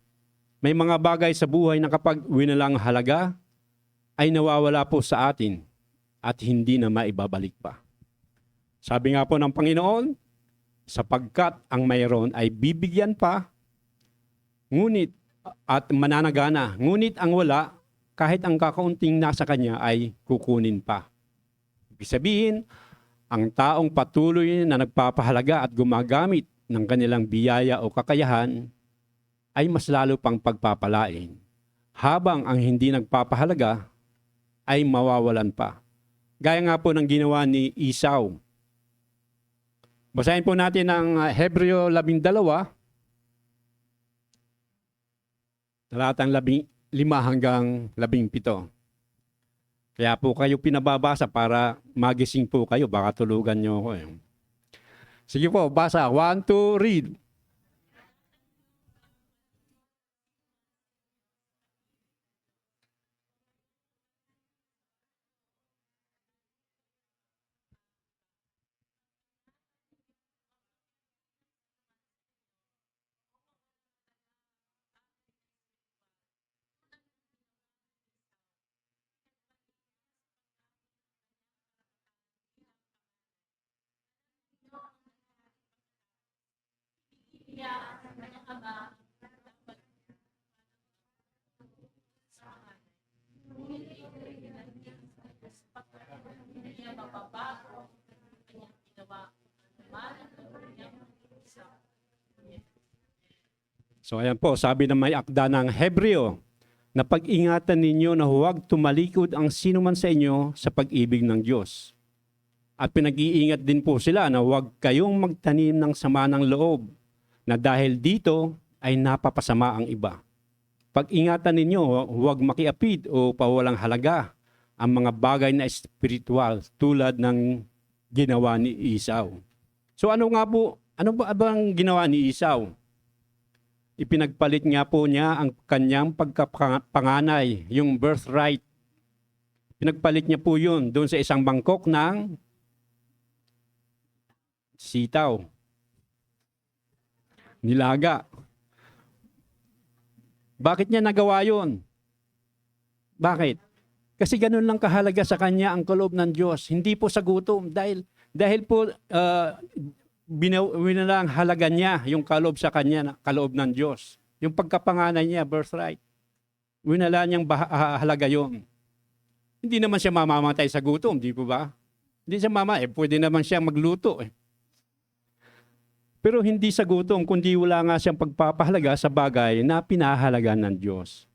May mga bagay sa buhay na kapag winalang halaga, ay nawawala po sa atin at hindi na maibabalik pa. Sabi nga po ng Panginoon, sapagkat ang mayroon ay bibigyan pa, ngunit at mananagana, ngunit ang wala, kahit ang kakaunting nasa kanya ay kukunin pa. Ibig sabihin, ang taong patuloy na nagpapahalaga at gumagamit ng kanilang biyaya o kakayahan ay mas lalo pang pagpapalain. Habang ang hindi nagpapahalaga ay mawawalan pa. Gaya nga po ng ginawa ni Esau. Basahin po natin ang Hebreo 12, talatang 15 hanggang 17. Kaya po kayo pinababasa para magising po kayo. Baka tulugan nyo ako eh. Sige po, basa. 1, 2, read. Kaya ang kanyang ama dapat sa akin. Ngunit ito ay ginanyan sapagkat hindi niya mababago ang kanyang ginawa. Naman ang kanyang isa. So ayan po, sabi na may akda ng Hebreo, na pag-ingatan ninyo na huwag tumalikod ang sino man sa inyo sa pag-ibig ng Diyos. At pinag-iingat din po sila na huwag kayong magtanim ng sama ng loob, na dahil dito ay napapasama ang iba. Pag-ingatan ninyo, huwag makiapid o pawalang halaga ang mga bagay na espiritual tulad ng ginawa ni Esau. So ano ba ang ginawa ni Esau? Ipinagpalit nga po niya ang kanyang pagkapanganay, yung birthright. Pinagpalit niya po yun doon sa isang bangkok ng sitaw. Nilaga. Bakit niya nagawa yun? Bakit? Kasi ganun lang kahalaga sa kanya ang kaloob ng Diyos. Hindi po sa gutom. Dahil po winalang halaga niya yung kaloob sa kanya, kaloob ng Diyos. Yung pagkapanganay niya, birthright. Winala niyang halaga yun. Hindi naman siya mamamatay sa gutom, di po ba? Hindi siya pwede naman siya magluto eh. Pero hindi sa gutom, kundi wala nga siyang pagpapahalaga sa bagay na pinahalaga ng Diyos.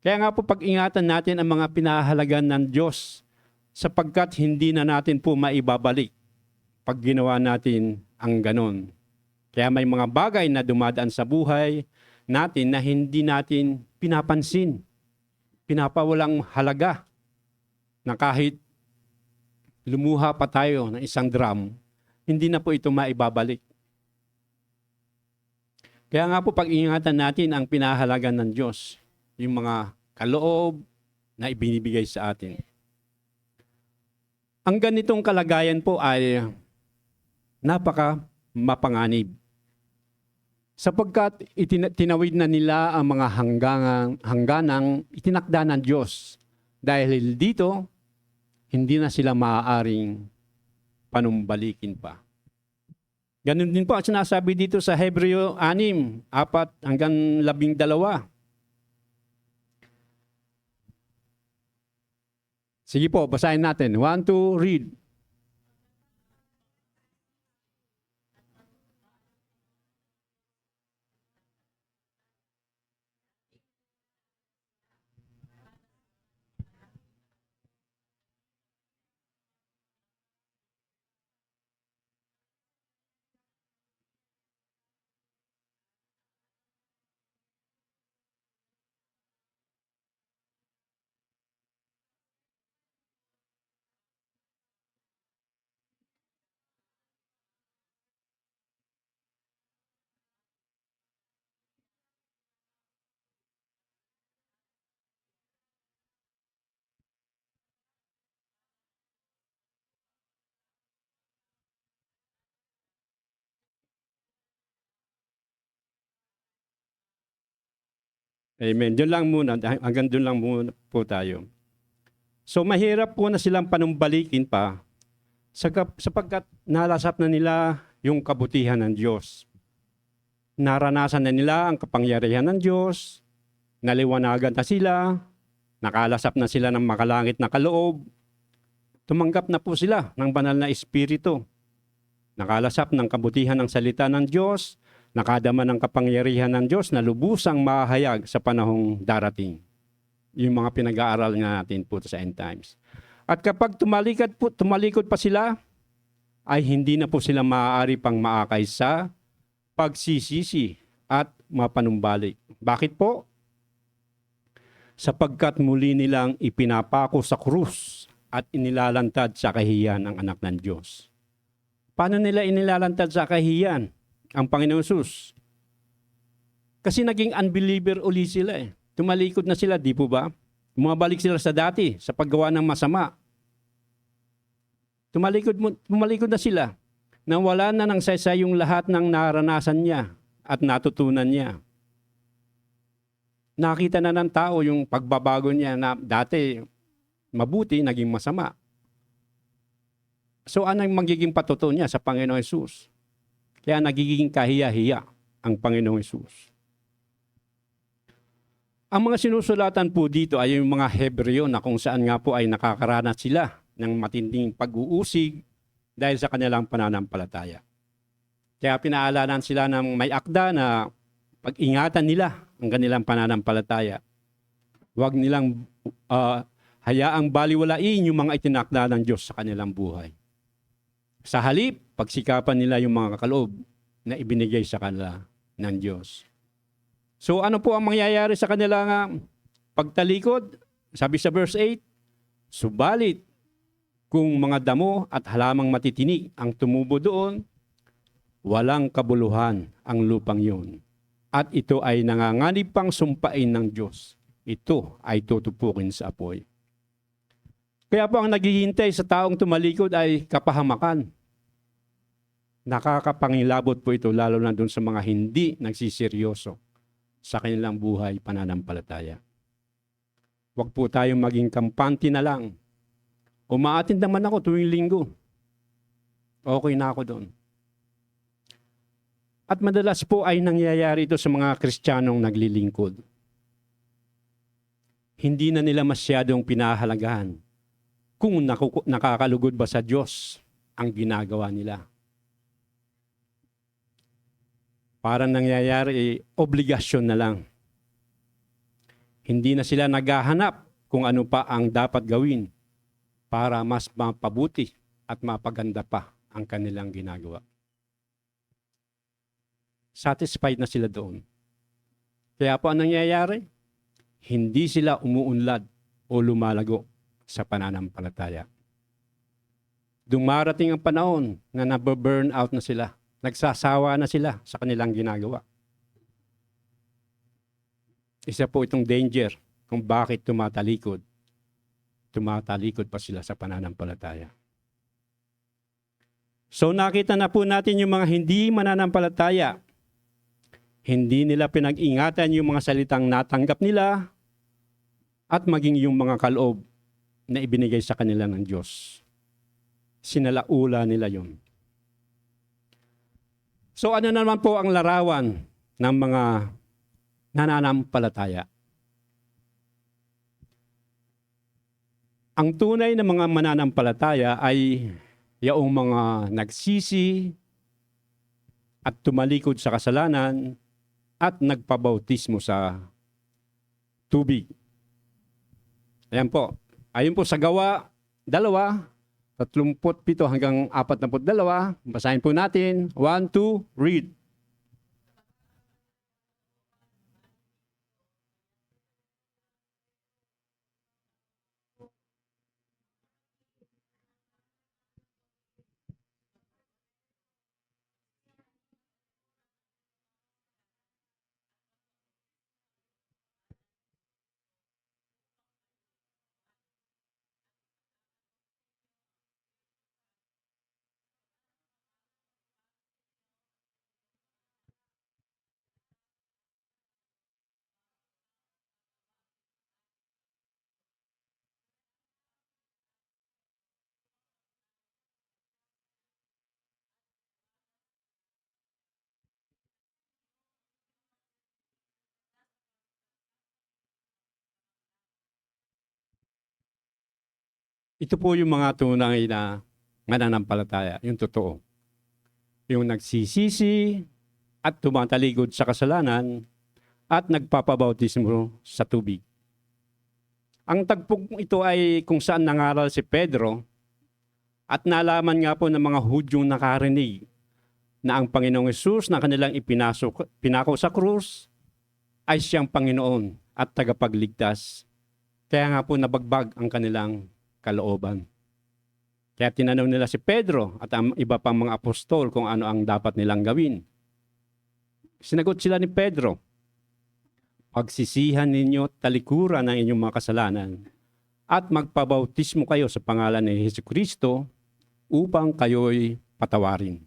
Kaya nga po pag-ingatan natin ang mga pinahalaga ng Diyos sapagkat hindi na natin po maibabalik pag ginawa natin ang ganon. Kaya may mga bagay na dumadaan sa buhay natin na hindi natin pinapansin, pinapawalang halaga, na kahit lumuha pa tayo ng isang drum, hindi na po ito maibabalik. Kaya nga po pag-ingatan natin ang pinahalaga ng Diyos, yung mga kaloob na ibinibigay sa atin. Ang ganitong kalagayan po ay napaka mapanganib. Sapagkat tinawid na nila ang mga hangganang itinakda ng Diyos. Dahil dito, hindi na sila maaaring panumbalikin pa. Ganun din po ang sinasabi dito sa Hebreo 6, 4 hanggang 12. Sige po, basahin natin. 1, 2, read. Amen. Doon lang muna, hanggang doon lang muna po tayo. So mahirap po na silang panumbalikin pa sapagkat nalasap na nila yung kabutihan ng Diyos. Naranasan na nila ang kapangyarihan ng Diyos, naliwanagan na sila, nakalasap na sila ng makalangit na kaloob, tumanggap na po sila ng banal na Espiritu, nakalasap ng kabutihan ng salita ng Diyos, nakadama ng kapangyarihan ng Diyos na lubusang mahayag sa panahong darating. Yung mga pinag-aaral nga natin po sa end times. At kapag tumalikod pa sila, ay hindi na po sila maaari pang maakay sa pagsisisi at mapanumbalik. Bakit po? Sapagkat muli nilang ipinapako sa krus at inilalantad sa kahiyan ang anak ng Diyos. Paano nila inilalantad sa kahiyan ang Panginoon Hesus? Kasi naging unbeliever uli sila eh. Tumalikod na sila, di po ba? Bumabalik sila sa dati, sa paggawa ng masama. Tumalikod na sila na wala na ng saysay yung lahat ng naranasan niya at natutunan niya. Nakita na ng tao yung pagbabago niya na dati mabuti, naging masama. So anong magiging patutuo niya sa Panginoong Hesus? Kaya nagiging kahiya-hiya ang Panginoong Hesus. Ang mga sinusulatan po dito ay yung mga Hebreo na kung saan nga po ay nakakaranas sila ng matinding pag-uusig dahil sa kanilang pananampalataya. Kaya pinaalanan sila ng may akda na pag-ingatan nila ang kanilang pananampalataya. Huwag nilang hayaang baliwalain yung mga itinakda ng Diyos sa kanilang buhay. Sa halip, pagsikapan nila yung mga kaloob na ibinigay sa kanila ng Diyos. So ano po ang mangyayari sa kanilang pagtalikod? Sabi sa verse 8, subalit kung mga damo at halamang matitinig ang tumubo doon, walang kabuluhan ang lupang yun. At ito ay nanganganib pang sumpain ng Diyos. Ito ay tutupukin sa apoy. Kaya po ang naghihintay sa taong tumalikod ay kapahamakan. Nakakapangilabot po ito lalo na doon sa mga hindi nagsiseryoso sa kanilang buhay pananampalataya. Huwag po tayong maging kampante na lang. Umaattend naman ako tuwing linggo. Okay na ako doon. At madalas po ay nangyayari ito sa mga Kristiyanong naglilingkod. Hindi na nila masyadong pinahalagahan kung nakakalugod ba sa Diyos ang ginagawa nila. Parang nangyayari, obligasyon na lang. Hindi na sila naghahanap kung ano pa ang dapat gawin para mas mapabuti at mapaganda pa ang kanilang ginagawa. Satisfied na sila doon. Kaya po ang nangyayari, hindi sila umuunlad o lumalago sa pananampalataya. Dumarating ang panahon na nababurn out na sila. Nagsasawa na sila sa kanilang ginagawa. Isa po itong danger kung bakit tumatalikod. Tumatalikod pa sila sa pananampalataya. So nakita na po natin yung mga hindi mananampalataya. Hindi nila pinag-ingatan yung mga salitang natanggap nila at maging yung mga kaloob na ibinigay sa kanila ng Diyos. Sinalaula nila yun. So ano naman po ang larawan ng mga nananampalataya? Ang tunay na mga mananampalataya ay yaong mga nagsisi at tumalikod sa kasalanan at nagpabautismo sa tubig. Ayan po. Ayon po sa Gawa 2:37 hanggang 42. Basahin po natin. 1, 2, read. Ito po yung mga tunay na mananampalataya, yung totoo. Yung nagsisisi at tumatalikod sa kasalanan at nagpapabautismo sa tubig. Ang tagpong ito ay kung saan nangaral si Pedro at nalaman nga po ng mga Hudyong nakarinig na ang Panginoong Hesus na kanilang pinako sa krus ay siyang Panginoon at tagapagligtas. Kaya nga po nabagbag ang kanilang kalooban. Kaya tinanong nila si Pedro at ang iba pang mga apostol kung ano ang dapat nilang gawin. Sinagot sila ni Pedro, pagsisihan ninyo talikuran ng inyong mga kasalanan at magpabautismo kayo sa pangalan ni Jesucristo upang kayo'y patawarin.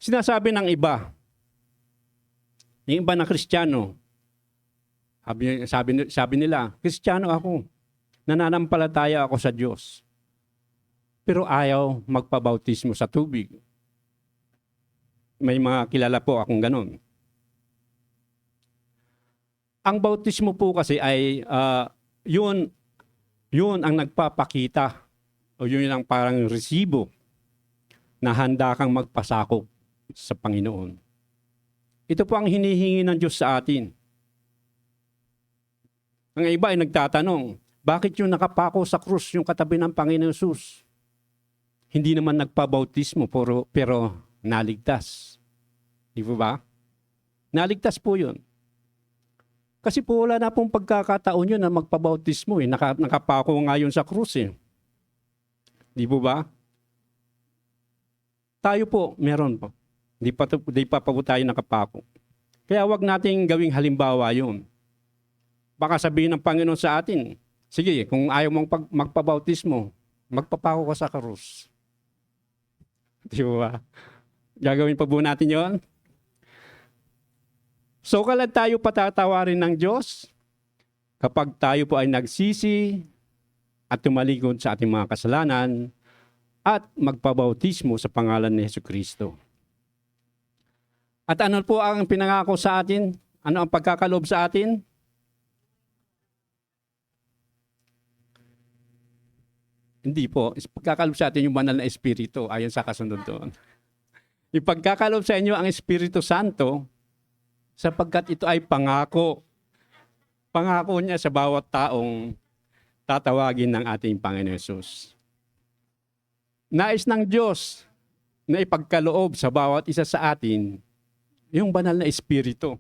Sinasabi ng iba, yung iba na Kristiyano, sabi nila, Kristiyano ako, nananampalataya ako sa Diyos, pero ayaw magpabautismo sa tubig. May mga kilala po akong ganon. Ang bautismo po kasi ay yun ang nagpapakita o yun ang parang resibo na handa kang magpasakop sa Panginoon. Ito po ang hinihingi ng Diyos sa atin. Ang iba ay nagtatanong, bakit yung nakapako sa krus yung katabi ng Panginoon Hesus? Hindi naman nagpabautismo pero naligtas. Di ba? Naligtas po yun. Kasi po wala na pong pagkakataon yun na magpabautismo. Nakapako nga yun sa krus. Di ba? Tayo po, meron po. Di pa po tayo nakapako. Kaya wag nating gawing halimbawa yun. Baka sabihin ng Panginoon sa atin, sige, kung ayaw mong magpabautismo, magpapako ka sa krus. Di ba? Gagawin pa po natin yon. So kalad tayo patatawarin ng Diyos kapag tayo po ay nagsisi at tumalikod sa ating mga kasalanan at magpabautismo sa pangalan ni Jesucristo. At ano po ang pinangako sa atin? Ano ang pagkakaloob sa atin? Hindi po. Pagkakaloob sa atin yung banal na Espiritu ayon sa kasunod doon. Yung pagkakaloob sa inyo ang Espiritu Santo sapagkat ito ay pangako. Pangako niya sa bawat taong tatawagin ng ating Panginoon Hesus. Nais ng Diyos na ipagkaloob sa bawat isa sa atin yung banal na Espiritu.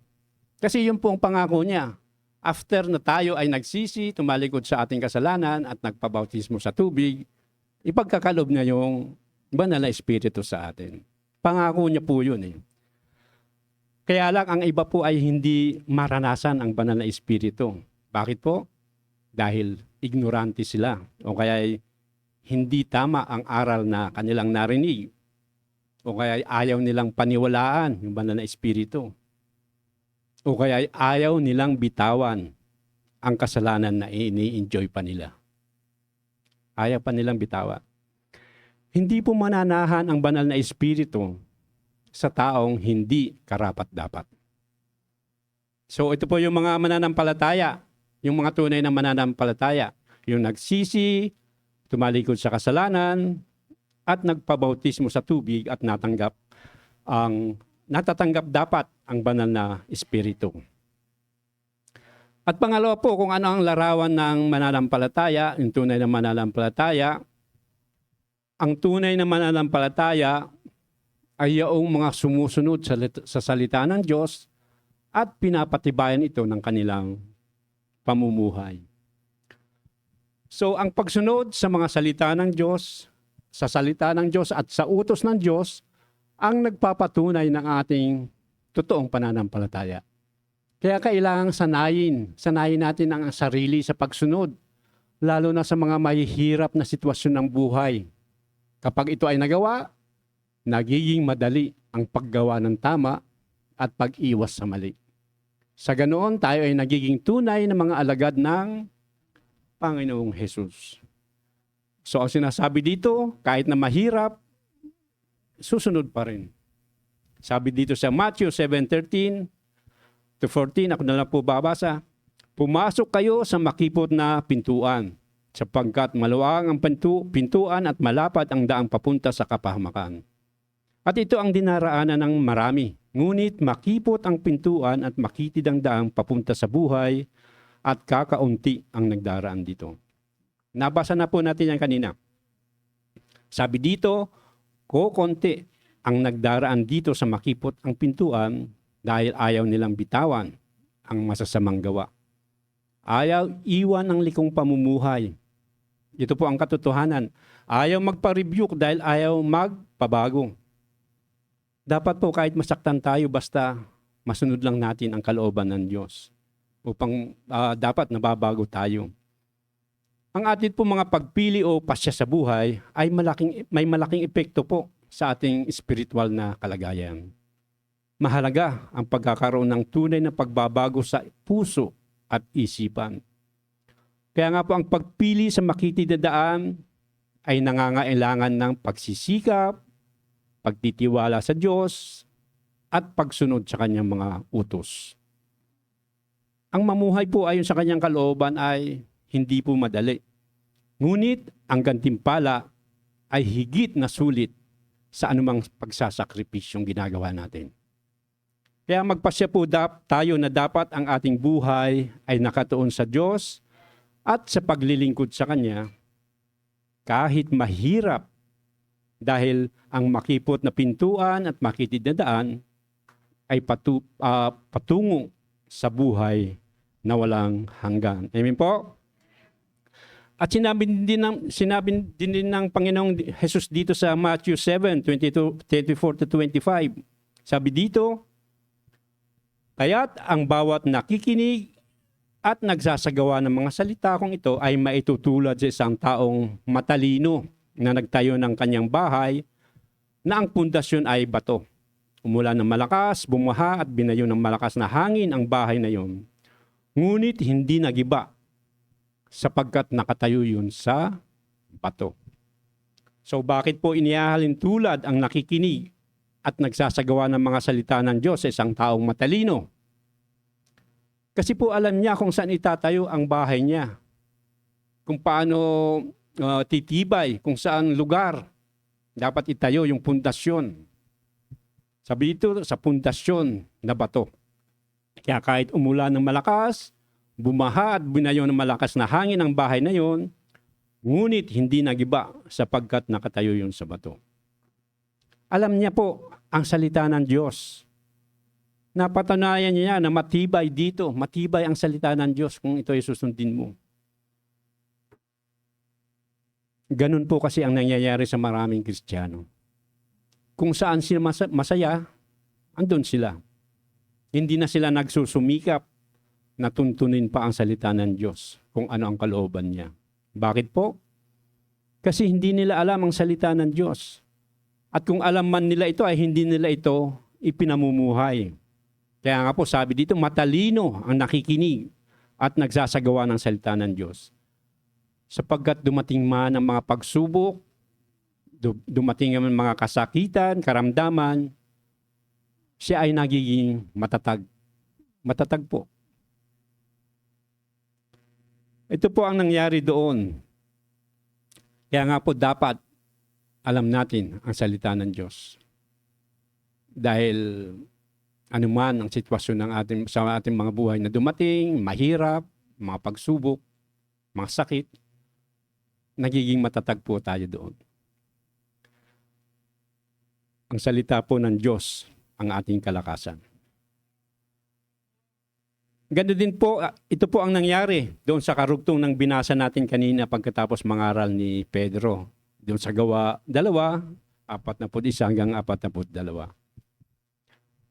Kasi yun po ang pangako niya. After na tayo ay nagsisi, tumalikod sa ating kasalanan at nagpabautismo sa tubig, ipagkakalob niya yung banal na Espiritu sa atin. Pangako niya po yun eh. Kaya lang ang iba po ay hindi maranasan ang banal na Espiritu. Bakit po? Dahil ignorante sila o kaya hindi tama ang aral na kanilang narinig o kaya ayaw nilang paniwalaan yung banal na Espiritu. O kaya ayaw nilang bitawan ang kasalanan na ini-enjoy pa nila. Ayaw pa nilang bitawan. Hindi po mananahan ang banal na Espiritu sa taong hindi karapat-dapat. So ito po yung mga mananampalataya, yung mga tunay na mananampalataya, yung nagsisi, tumalikod sa kasalanan, at nagpabautismo sa tubig at natatanggap dapat ang banal na Espiritu. At pangalawa po, kung ano ang larawan ng mananampalataya, yung tunay na mananampalataya, ang tunay na mananampalataya ay yung mga sumusunod sa salita ng Diyos at pinapatibayan ito ng kanilang pamumuhay. So ang pagsunod sa mga salita ng Diyos, sa salita ng Diyos at sa utos ng Diyos, ang nagpapatunay ng ating totoong pananampalataya. Kaya kailangang sanayin natin ang sarili sa pagsunod, lalo na sa mga mahihirap na sitwasyon ng buhay. Kapag ito ay nagawa, nagiging madali ang paggawa ng tama at pag-iwas sa mali. Sa ganoon, tayo ay nagiging tunay na mga alagad ng Panginoong Hesus. So ang sinasabi dito, kahit na mahirap, susunod pa rin. Sabi dito sa Matthew 7:13 to 14, ako na lang po babasa. Pumasok kayo sa makipot na pintuan, sapagkat maluwang ang pintuan at malapad ang daang papunta sa kapahamakan. At ito ang dinaraanan ng marami. Ngunit makipot ang pintuan at makitid ang daang papunta sa buhay at kakaunti ang nagdaraan dito. Nabasa na po natin yan kanina. Sabi dito, kokonti ang nagdaraan dito sa makipot ang pintuan dahil ayaw nilang bitawan ang masasamang gawa. Ayaw iwan ang likong pamumuhay. Ito po ang katotohanan. Ayaw magpa-rebuke dahil ayaw magpabago. Dapat po kahit masaktan tayo basta masunod lang natin ang kalooban ng Diyos upang dapat nababago tayo. Ang atin po mga pagpili o pasya sa buhay ay may malaking epekto po sa ating spiritual na kalagayan. Mahalaga ang pagkakaroon ng tunay na pagbabago sa puso at isipan. Kaya nga po ang pagpili sa makitid na daan ay nangangailangan ng pagsisikap, pagtitiwala sa Diyos, at pagsunod sa kanyang mga utos. Ang mamuhay po ayon sa kanyang kalooban ay hindi po madali. Ngunit ang gantimpala ay higit na sulit sa anumang pagsasakripisyong ginagawa natin. Kaya magpasya po tayo na dapat ang ating buhay ay nakatuon sa Diyos at sa paglilingkod sa Kanya kahit mahirap dahil ang makipot na pintuan at makitid na daan ay patungo sa buhay na walang hanggan. Amen po? At sinabi din ng Panginoong Jesus dito sa Matthew 7:24-25. Sabi dito, kaya't ang bawat nakikinig at nagsasagawa ng mga salita kong ito ay maitutulad sa isang taong matalino na nagtayo ng kanyang bahay na ang pundasyon ay bato. Umulan ng malakas, bumaha at binayo ng malakas na hangin ang bahay na iyon. Ngunit hindi nagiba sapagkat nakatayo yun sa bato. So bakit po inihahalin tulad ang nakikinig at nagsasagawa ng mga salita ng Diyos sa isang taong matalino? Kasi po alam niya kung saan itatayo ang bahay niya. Kung paano titibay, kung saan lugar dapat itayo yung pundasyon. Sabi dito, sa pundasyon na bato. Kaya kahit umulan ng malakas, bumaha at binayo ng malakas na hangin ang bahay na yon, ngunit hindi nagiba sapagkat nakatayo yun sa bato. Alam niya po ang salita ng Diyos. Napatunayan niya na matibay dito, matibay ang salita ng Diyos kung ito ay susundin mo. Ganun po kasi ang nangyayari sa maraming Kristiyano. Kung saan sila masaya, andun sila. Hindi na sila nagsusumikap na tuntunin pa ang salita ng Diyos kung ano ang kalooban niya. Bakit po? Kasi hindi nila alam ang salita ng Diyos. At kung alam man nila ito ay hindi nila ito ipinamumuhay. Kaya nga po sabi dito, matalino ang nakikinig at nagsasagawa ng salita ng Diyos. Sapagkat dumating man ang mga pagsubok, dumating ang mga kasakitan, karamdaman, siya ay nagiging matatag. Matatag po. Ito po ang nangyari doon. Kaya nga po dapat alam natin ang salita ng Diyos. Dahil anuman ang sitwasyon sa ating mga buhay na dumating, mahirap, mga pagsubok, mga sakit, nagiging matatag po tayo doon. Ang salita po ng Diyos ang ating kalakasan. Ganito din po, ito po ang nangyari doon sa karugtong ng binasa natin kanina pagkatapos mangaral ni Pedro. Doon sa Gawa 2:41 hanggang 42.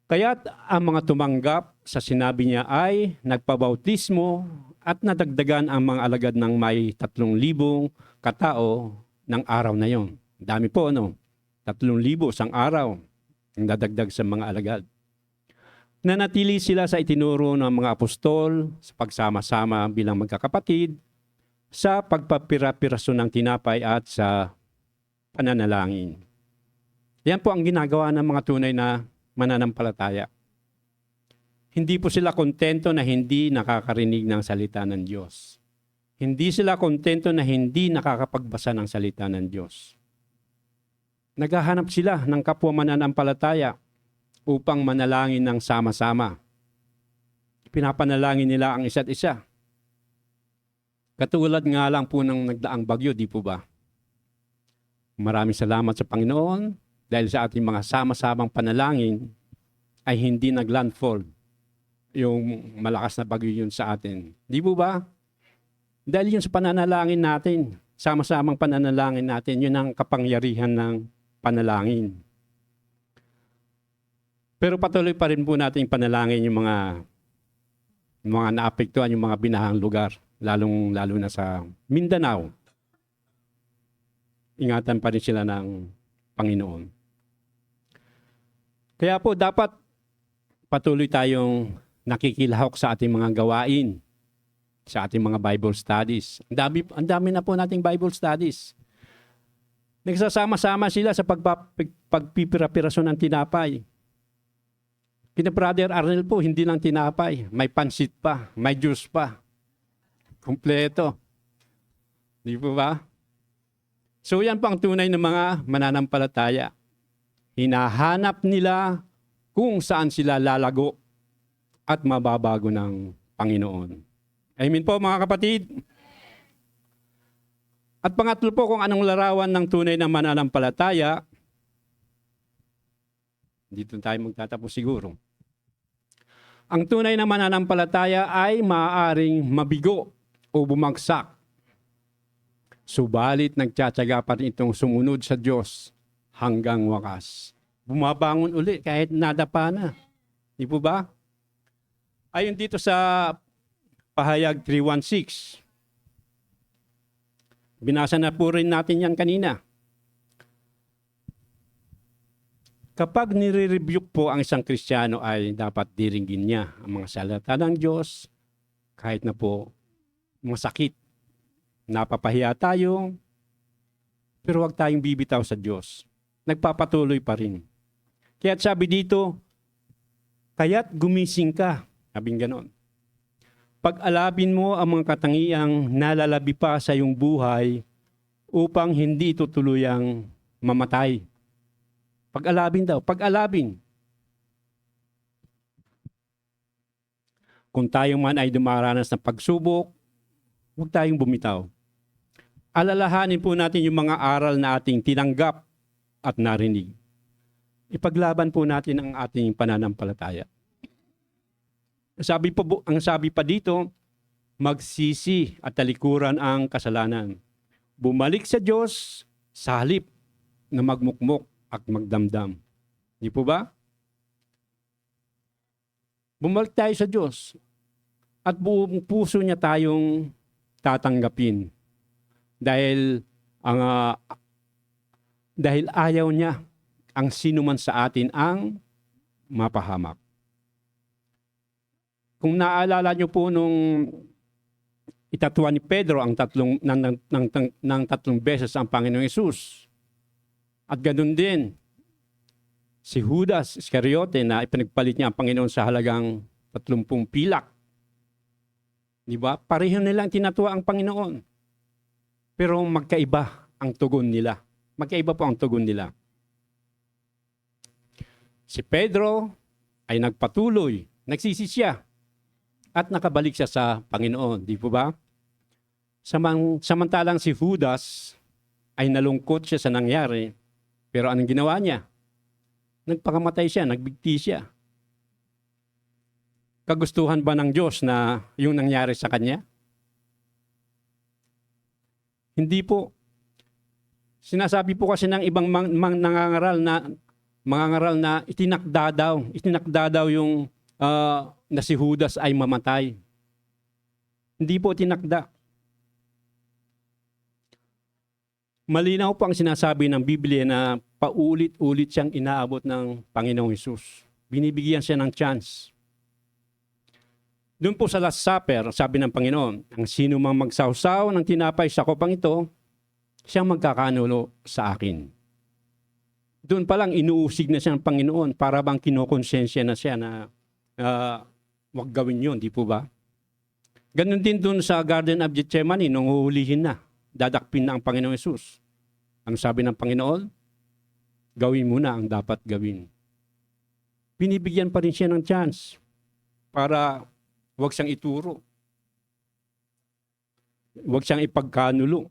Kaya't ang mga tumanggap sa sinabi niya ay nagpabautismo at nadagdagan ang mga alagad ng may 3,000 katao ng araw na yon. Dami po, 3,000 isang araw ang dadagdag sa mga alagad. Nanatili sila sa itinuro ng mga apostol sa pagsama-sama bilang magkakapatid, sa pagpapira-piraso ng tinapay at sa pananalangin. Yan po ang ginagawa ng mga tunay na mananampalataya. Hindi po sila kontento na hindi nakakarinig ng salita ng Diyos. Hindi sila kontento na hindi nakakapagbasa ng salita ng Diyos. Naghahanap sila ng kapwa mananampalataya upang manalangin ng sama-sama. Pinapanalangin nila ang isa't isa. Katulad nga lang po ng nagdaang bagyo, di po ba? Maraming salamat sa Panginoon dahil sa ating mga sama-samang panalangin ay hindi naglandfall yung malakas na bagyo yun sa atin. Di po ba? Dahil yun sa pananalangin natin, sama-samang pananalangin natin, yun ang kapangyarihan ng panalangin. Pero patuloy pa rin po natin panalangin yung mga naapektuhan, yung mga binahang lugar, lalo na sa Mindanao. Ingatan pa rin sila ng Panginoon. Kaya po dapat patuloy tayong nakikilahok sa ating mga gawain, sa ating mga Bible studies. Ang dami na po nating Bible studies. Nagsasama-sama sila sa pagpipira-piraso ng tinapay. Kina Brother Arnel po, hindi lang tinapay. May pansit pa, may juice pa. Kompleto. Di po ba? So yan po ang tunay ng mga mananampalataya. Hinahanap nila kung saan sila lalago at mababago ng Panginoon. Amen po mga kapatid. At pangatlo po kung anong larawan ng tunay na mananampalataya, dito tayo magtatapos siguro. Ang tunay na mananampalataya ay maaaring mabigo o bumagsak. Subalit nagtsatsaga pa rin itong sumunod sa Diyos hanggang wakas. Bumabangon uli kahit nadapa na. Di po ba? Ayon dito sa Pahayag 3:16. Binasa na po rin natin yan kanina. Kapag nire-rebuke po ang isang Kristiyano ay dapat diringgin niya ang mga salita ng Diyos kahit na po masakit. Napapahiya tayo, pero huwag tayong bibitaw sa Diyos. Nagpapatuloy pa rin. Kaya't sabi dito, kaya't gumising ka. Sabing ganon. Pag-alabin mo ang mga katangiang nalalabi pa sa iyong buhay upang hindi ito tuluyang mamatay. Pag-alabin daw, pag-alabin. Kung tayo man ay dumaranas ng pagsubok, huwag tayong bumitaw. Alalahanin po natin yung mga aral na ating tinanggap at narinig. Ipaglaban po natin ang ating pananampalataya. Ang sabi pa dito, magsisi at talikuran ang kasalanan. Bumalik sa Diyos sa halip na magmukmok at magdamdam. Di po ba? Bumalik tayo sa Diyos at buong puso niya tayong tatanggapin. Dahil ayaw niya ang sinuman sa atin ang mapahamak. Kung naalala niyo po nung itatuan ni Pedro ang tatlong beses ang Panginoong Hesus. At ganoon din, si Judas Iscariote na ipinagpalit niya ang Panginoon sa halagang 30 pilak. Di ba? Pareho nilang tinatuwa ang Panginoon. Pero magkaiba ang tugon nila. Magkaiba po ang tugon nila. Si Pedro ay nagpatuloy, nagsisi siya, at nakabalik siya sa Panginoon. Di po ba? Samantalang si Judas ay nalungkot siya sa nangyari, pero anong ginawa niya? Nagpakamatay siya, nagbigti siya. Kagustuhan ba ng Diyos na yung nangyari sa kanya? Hindi po. Sinasabi po kasi ng ibang mangangaral na itinakda daw yung na si Judas ay mamatay. Hindi po tinakda. Malinaw po ang sinasabi ng Biblia na paulit-ulit siyang inaabot ng Panginoong Hesus. Binibigyan siya ng chance. Doon po sa Last Supper, sabi ng Panginoon, ang sino mang magsawsaw ng tinapay sa kopang ito, siyang magkakanulo sa akin. Doon pa lang inuusig na siya ng Panginoon para bang kinokonsensya na siya na wag gawin yun, di po ba? Ganon din dun sa Garden of Gethsemane, nung huhulihin na, dadakpin na ang Panginoong Yesus. Ano sabi ng Panginoon? Gawin mo na ang dapat gawin. Binibigyan pa rin siya ng chance para huwag siyang ituro. Huwag siyang ipagkanulo.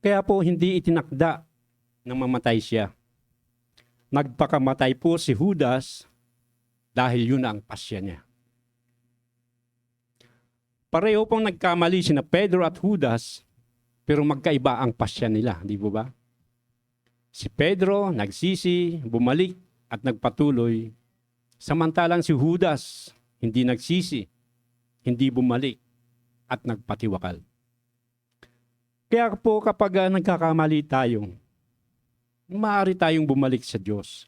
Kaya po hindi itinakda na mamatay siya. Nagpakamatay po si Judas dahil yun ang pasya niya. Pareho pong nagkamali sina Pedro at Judas, pero magkaiba ang pasya nila, di po ba? Si Pedro nagsisi, bumalik at nagpatuloy, samantalang si Judas hindi nagsisi, hindi bumalik at nagpatiwakal. Kaya po kapag nagkakamali tayo, maaari tayong bumalik sa Diyos.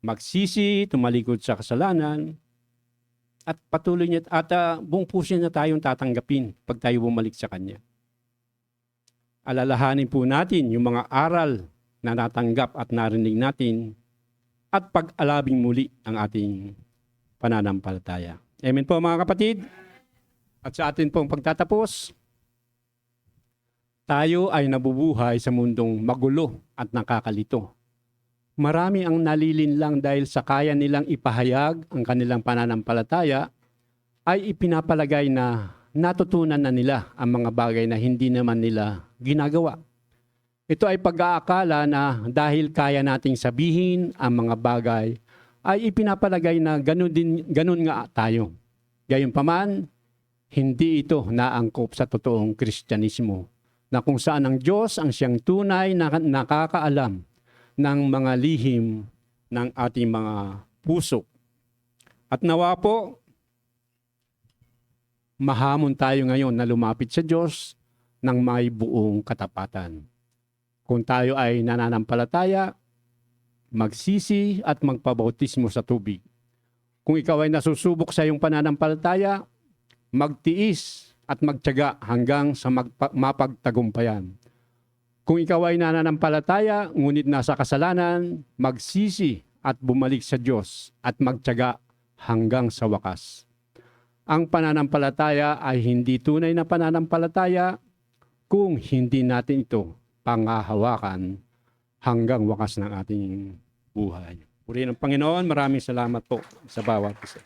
Magsisi, tumalikod sa kasalanan, at patuloy niya at buong puso niya tayong tatanggapin pag tayo bumalik sa Kanya. Alalahanin po natin yung mga aral na natanggap at narinig natin at pag-alabing muli ang ating pananampalataya. Amen po mga kapatid. At sa atin pong pagtatapos, tayo ay nabubuhay sa mundong magulo at nakakalito. Marami ang nalilinlang dahil sa kaya nilang ipahayag ang kanilang pananampalataya ay ipinapalagay na natutunan na nila ang mga bagay na hindi naman nila ginagawa. Ito ay pag-aakala na dahil kaya nating sabihin ang mga bagay ay ipinapalagay na ganun nga tayo. Gayunpaman, hindi ito naangkop sa totoong Kristyanismo na kung saan ang Diyos ang siyang tunay na nakakaalam ng mga lihim ng ating mga puso. At nawa po, mahamon tayo ngayon na lumapit sa Diyos ng may buong katapatan. Kung tayo ay nananampalataya, magsisi at magpabautismo sa tubig. Kung ikaw ay nasusubok sa iyong pananampalataya, magtiis at magtiyaga hanggang sa mapagtagumpayan. Kung ikaw ay nananampalataya, ngunit nasa kasalanan, magsisi at bumalik sa Diyos at magtiyaga hanggang sa wakas. Ang pananampalataya ay hindi tunay na pananampalataya kung hindi natin ito pangahawakan hanggang wakas ng ating buhay. Purihin ang Panginoon, maraming salamat po sa bawat isa.